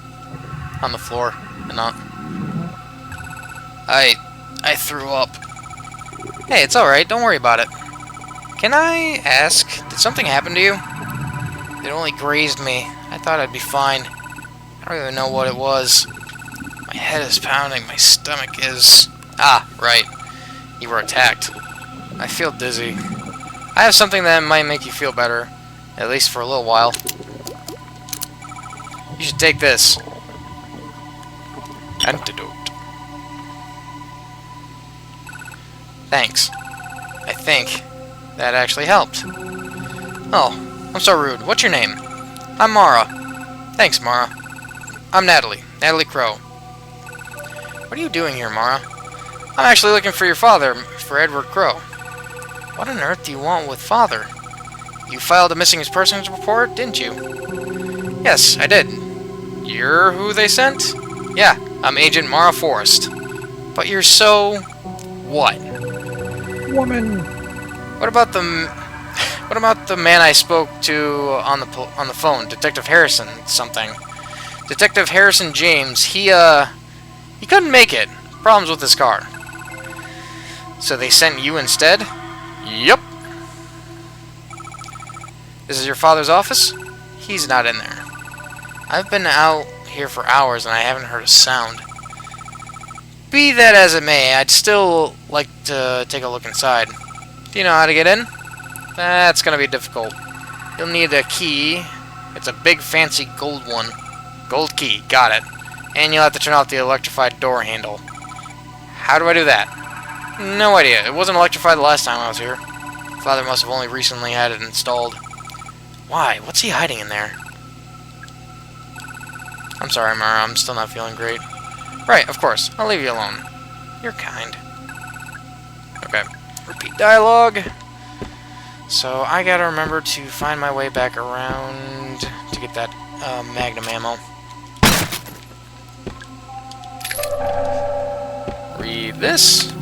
On the floor. And not. I threw up. Hey, it's alright. Don't worry about it. Can I ask, did something happen to you? It only grazed me. I thought I'd be fine. I don't even know what it was. My head is pounding. My stomach is... Ah, right. You were attacked. I feel dizzy. I have something that might make you feel better. At least for a little while. You should take this. Antidote. Thanks. I think that actually helped. Oh, I'm so rude. What's your name? I'm Mara. Thanks, Mara. I'm Natalie. Natalie Crow. What are you doing here, Mara? I'm actually looking for your father, for Edward Crow. What on earth do you want with father? You filed a missing persons report, didn't you? Yes, I did. You're who they sent? Yeah, I'm Agent Mara Forrest. But you're so... what? Woman! What about the man I spoke to on the phone, Detective Harrison something? Detective Harrison James, he couldn't make it. Problems with his car. So they sent you instead? Yup. This is your father's office? He's not in there. I've been out here for hours and I haven't heard a sound. Be that as it may, I'd still like to take a look inside. Do you know how to get in? That's gonna be difficult. You'll need a key. It's a big fancy gold one. Gold key, got it. And you'll have to turn off the electrified door handle. How do I do that? No idea. It wasn't electrified the last time I was here. Father must have only recently had it installed. Why? What's he hiding in there? I'm sorry, Mara. I'm still not feeling great. Right, of course. I'll leave you alone. You're kind. Okay. Repeat dialogue. So, I gotta remember to find my way back around to get that magnum ammo. Read this.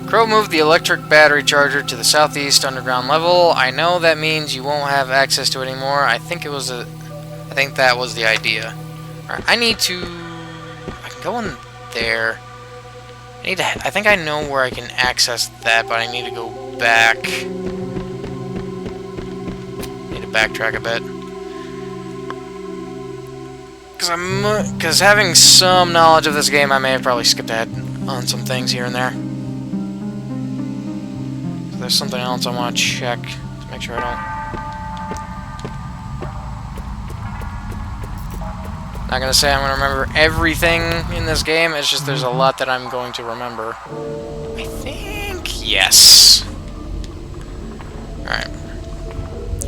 Crow moved the electric battery charger to the southeast underground level. I know that means you won't have access to it anymore. I think that was the idea. Alright, I need to... I can go in there. I think I know where I can access that, but I need to go back. Need to backtrack a bit. Because having some knowledge of this game, I may have probably skipped ahead on some things here and there. There's something else I want to check to make sure I don't. Not gonna say I'm gonna remember everything in this game. It's just there's a lot that I'm going to remember. I think yes. All right.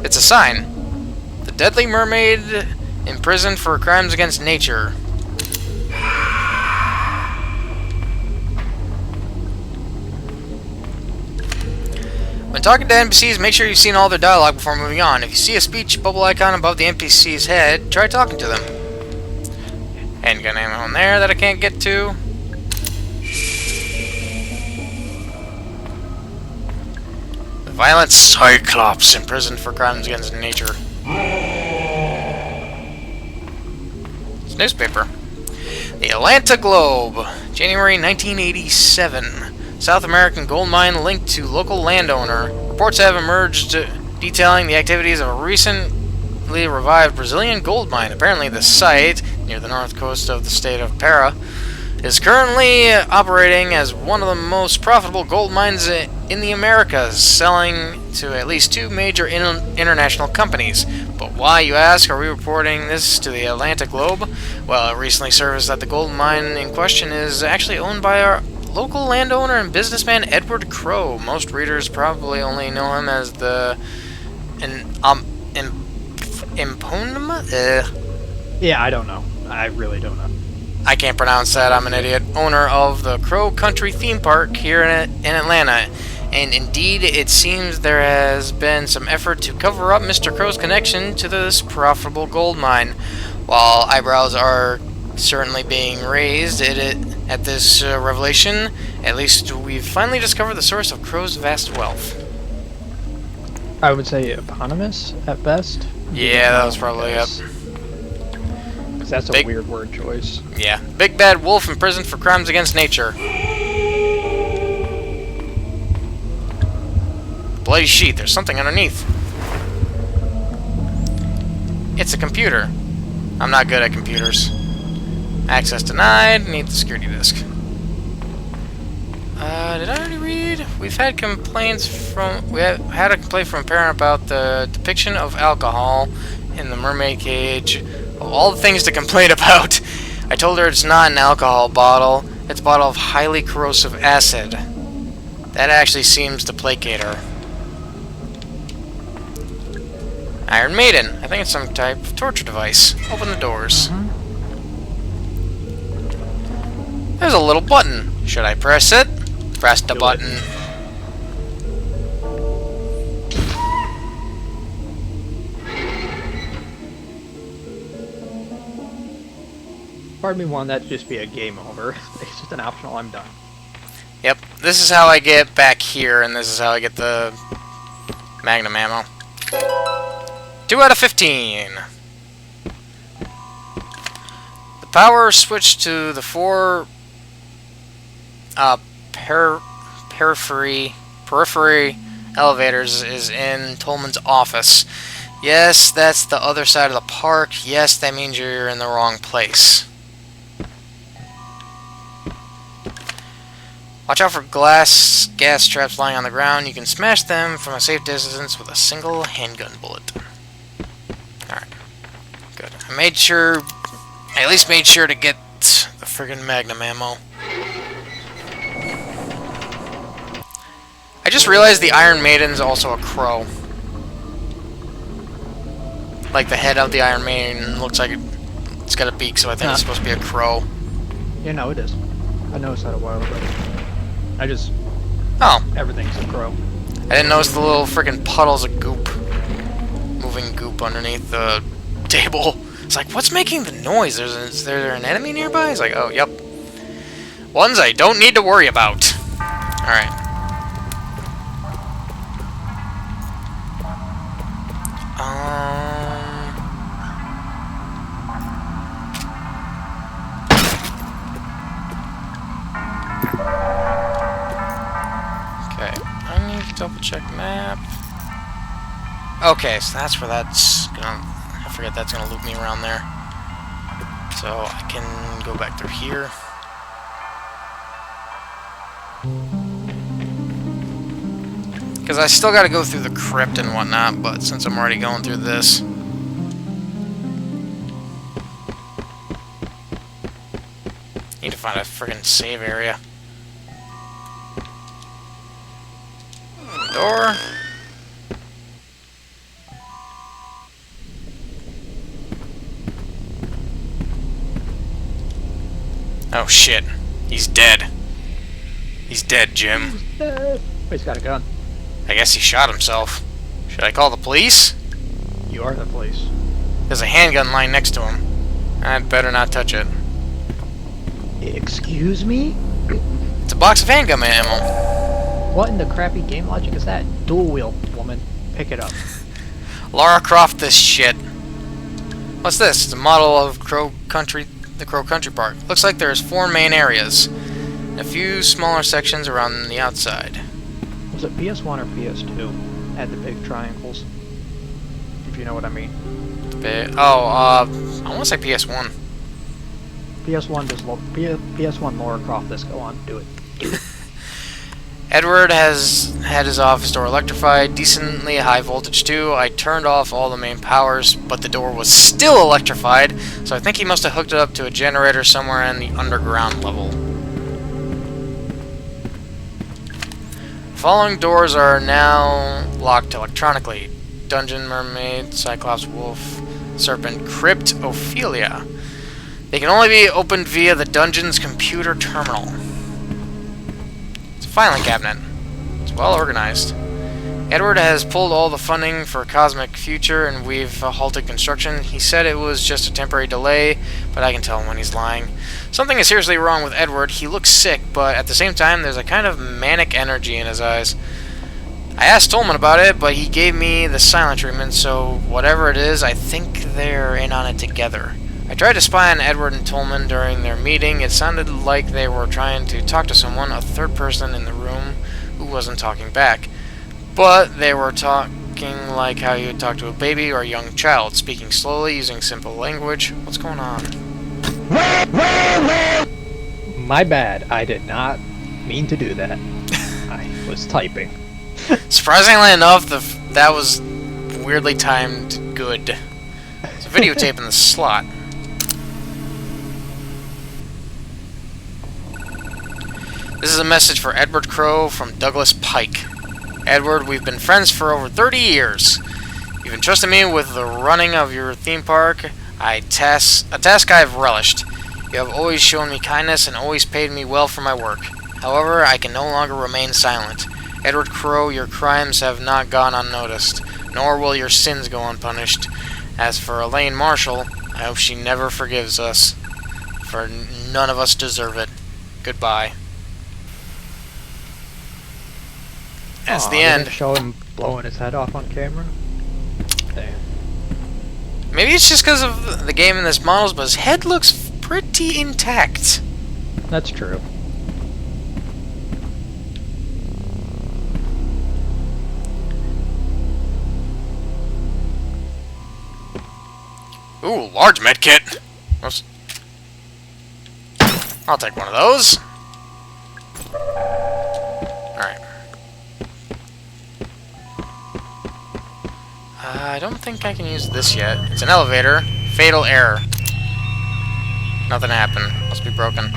It's a sign. The deadly mermaid imprisoned for crimes against nature. When talking to NPCs, make sure you've seen all their dialogue before moving on. If you see a speech bubble icon above the NPC's head, try talking to them. Handgun ammo in there that I can't get to. The violent Cyclops imprisoned for crimes against nature. It's a newspaper. The Atlanta Globe, January 1987. South American gold mine linked to local landowner. Reports have emerged detailing the activities of a recently revived Brazilian gold mine. Apparently the site, near the north coast of the state of Para, is currently operating as one of the most profitable gold mines in the Americas, selling to at least 2 major international companies. But why, you ask? Are we reporting this to the Atlantic Globe? Well, it recently surfaced that the gold mine in question is actually owned by our local landowner and businessman Edward Crowe. Most readers probably only know him as the imponema? Yeah, I don't know. I really don't know. I can't pronounce that, I'm an idiot. Owner of the Crow Country theme park here in Atlanta. And indeed, it seems there has been some effort to cover up Mr. Crow's connection to this profitable gold mine. While eyebrows are certainly being raised at this revelation, at least we've finally discovered the source of Crow's vast wealth. I would say eponymous at best. Yeah, that was probably it. That's a weird word choice. Yeah. Big bad wolf imprisoned for crimes against nature. Bloody sheet. There's something underneath. It's a computer. I'm not good at computers. Access denied. Need the security disk. Did I already read? We've had complaints from... We had a complaint from a parent about the depiction of alcohol in the mermaid cage. Of all the things to complain about, I told her it's not an alcohol bottle. It's a bottle of highly corrosive acid. That actually seems to placate her. Iron Maiden. I think it's some type of torture device. Open the doors. There's a little button. Should I press it? Press the button. Part of me wanted that to just be a game over. It's just an optional, I'm done. Yep, this is how I get back here, and this is how I get the Magnum ammo. 2 out of 15. The power switch to the 4 periphery elevators is in Tolman's office. Yes, that's the other side of the park. Yes, that means you're in the wrong place. Watch out for gas traps lying on the ground. You can smash them from a safe distance with a single handgun bullet. Alright. Good. I at least made sure to get the friggin' Magnum ammo. I just realized the Iron Maiden's also a crow. Like the head of the Iron Maiden looks like it's got a beak, so I think it's supposed to be a crow. Yeah, no, it is. I noticed that a while ago. Everything's a crow. I didn't notice the little freaking puddles of goop. Moving goop underneath the table. It's like, what's making the noise? Is there an enemy nearby? It's like, oh, yep. Ones I don't need to worry about. Alright. Okay, I need to double check map. Okay, so that's where that's gonna... I forget that's gonna loop me around there. So I can go back through here. Because I still gotta go through the crypt and whatnot, but since I'm already going through this... Need to find a friggin' save area. Door. Oh shit. He's dead. He's dead, Jim. Wait, he's got a gun. I guess he shot himself. Should I call the police? You are the police. There's a handgun lying next to him. I'd better not touch it. Excuse me? It's a box of handgun ammo. What in the crappy game logic is that? Dual wheel, woman. Pick it up. Lara Croft this shit. What's this? It's a model of the Crow Country Park. Looks like there's 4 main areas. And a few smaller sections around the outside. Was it PS1 or PS2? Had the big triangles. if you know what I mean. I want to say PS1. PS1 does PS1 Lara Croft this. Go on, do it. Edward has had his office door electrified, decently high voltage too. I turned off all the main powers, but the door was still electrified, so I think he must have hooked it up to a generator somewhere in the underground level. Following doors are now locked electronically. Dungeon, Mermaid, Cyclops, Wolf, Serpent, Crypt, Ophelia. They can only be opened via the dungeon's computer terminal. It's a filing cabinet. It's well organized. Edward has pulled all the funding for Cosmic Future, and we've halted construction. He said it was just a temporary delay, but I can tell when he's lying. Something is seriously wrong with Edward. He looks sick, but at the same time, there's a kind of manic energy in his eyes. I asked Tolman about it, but he gave me the silent treatment, so whatever it is, I think they're in on it together. I tried to spy on Edward and Tolman during their meeting. It sounded like they were trying to talk to someone, a third person in the room, who wasn't talking back. But they were talking like how you would talk to a baby or a young child, speaking slowly, using simple language. What's going on? My bad. I did not mean to do that. I was typing. Surprisingly enough, that was weirdly timed good. It's a videotape in the slot. This is a message for Edward Crow from Douglas Pike. Edward, we've been friends for over 30 years. You've entrusted me with the running of your theme park, a task I've relished. You have always shown me kindness and always paid me well for my work. However, I can no longer remain silent. Edward Crow, your crimes have not gone unnoticed, nor will your sins go unpunished. As for Elaine Marshall, I hope she never forgives us, for none of us deserve it. Goodbye. That's the end. Show him blowing his head off on camera. Damn. Maybe it's just because of the game and this models, but his head looks pretty intact. That's true. Ooh, large medkit. I'll take one of those. Alright. I don't think I can use this yet. It's an elevator. Fatal error. Nothing happened. Must be broken.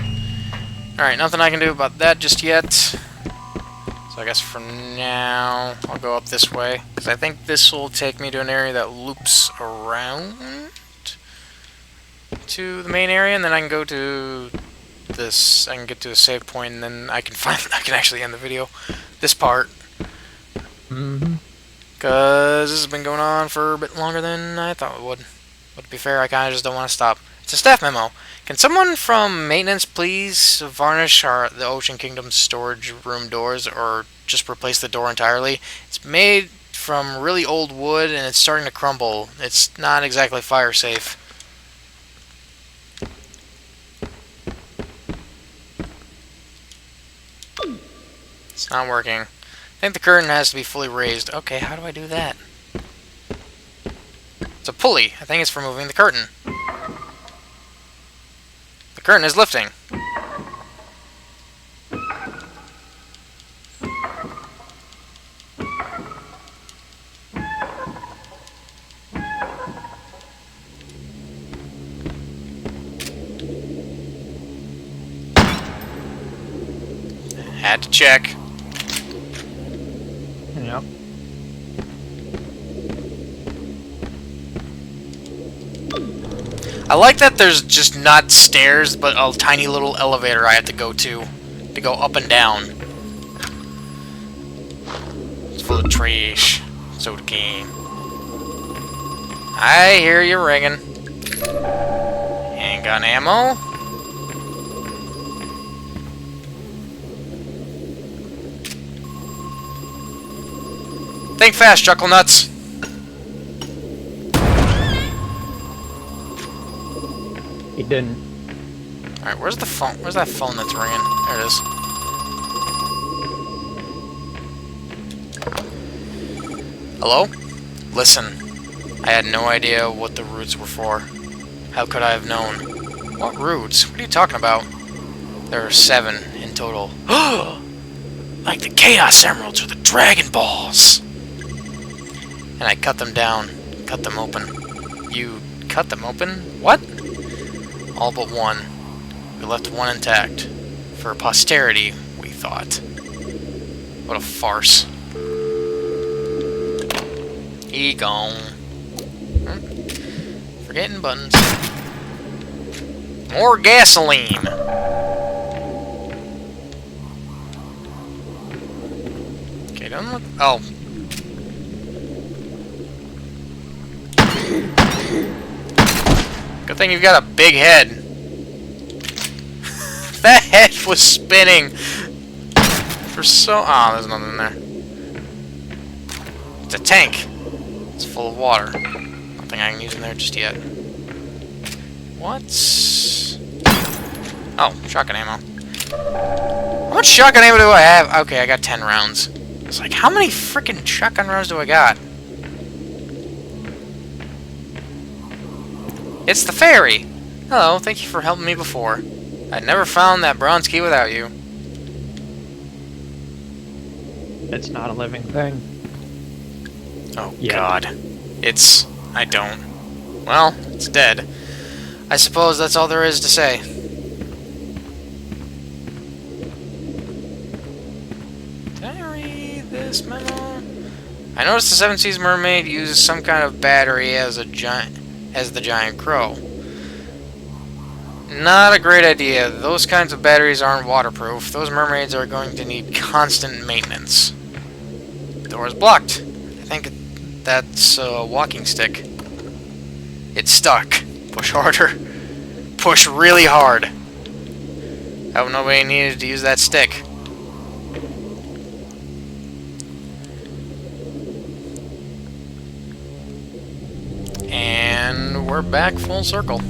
Alright, nothing I can do about that just yet. So I guess for now, I'll go up this way. Because I think this will take me to an area that loops around to the main area, and then I can go to this. I can get to a save point, and then I can actually end the video. This part. Because this has been going on for a bit longer than I thought it would. But to be fair, I kind of just don't want to stop. It's a staff memo. Can someone from maintenance please varnish the Ocean Kingdom storage room doors, or just replace the door entirely? It's made from really old wood and it's starting to crumble. It's not exactly fire safe. It's not working. I think the curtain has to be fully raised. Okay, how do I do that? It's a pulley. I think it's for moving the curtain. The curtain is lifting. Had to check. Yep. I like that there's just not stairs, but a tiny little elevator I have to go up and down. It's full of trash. Soda can. I hear you ringing. Handgun ammo. Think fast, Chuckle Nuts. He didn't. Alright, where's the phone? Where's that phone that's ringing? There it is. Hello? Listen. I had no idea what the roots were for. How could I have known? What roots? What are you talking about? There are 7 in total. Like the Chaos Emeralds or the Dragon Balls! And I cut them down. Cut them open. You cut them open? What? All but one. We left one intact. For posterity, we thought. What a farce. He gone. Forgetting buttons. More gasoline! Okay, don't look. Oh. Good thing you've got a big head. That head was spinning for so. Oh, there's nothing in there. It's a tank. It's full of water. Nothing I can use in there just yet. What's... Oh, shotgun ammo. How much shotgun ammo do I have? Okay, I got 10 rounds. It's like, how many freaking shotgun rounds do I got? It's the fairy! Hello, thank you for helping me before. I'd never found that bronze key without you. It's not a living thing. Oh, Yeah. God. It's... I don't. Well, it's dead. I suppose that's all there is to say. Did I read this memo? I noticed the Seven Seas Mermaid uses some kind of battery as the giant crow. Not a great idea. Those kinds of batteries aren't waterproof. Those mermaids are going to need constant maintenance. The door is blocked. I think that's a walking stick. It's stuck. Push harder. Push really hard. I hope nobody needed to use that stick. And we're back full circle.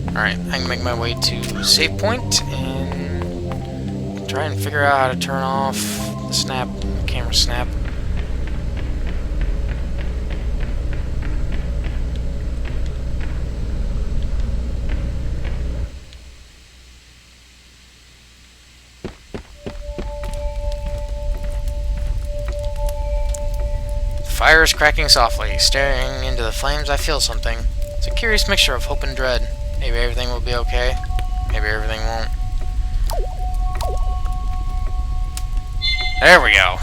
Alright, I can make my way to save point and try and figure out how to turn off the snap, camera snap. The fire is cracking softly. Staring into the flames, I feel something. It's a curious mixture of hope and dread. Maybe everything will be okay. Maybe everything won't. There we go.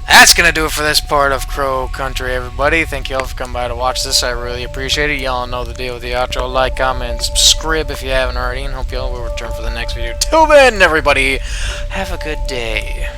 That's gonna do it for this part of Crow Country, everybody. Thank you all for coming by to watch this. I really appreciate it. Y'all know the deal with the outro. Like, comment, and subscribe if you haven't already. And hope y'all will return for the next video. Till then, everybody, have a good day.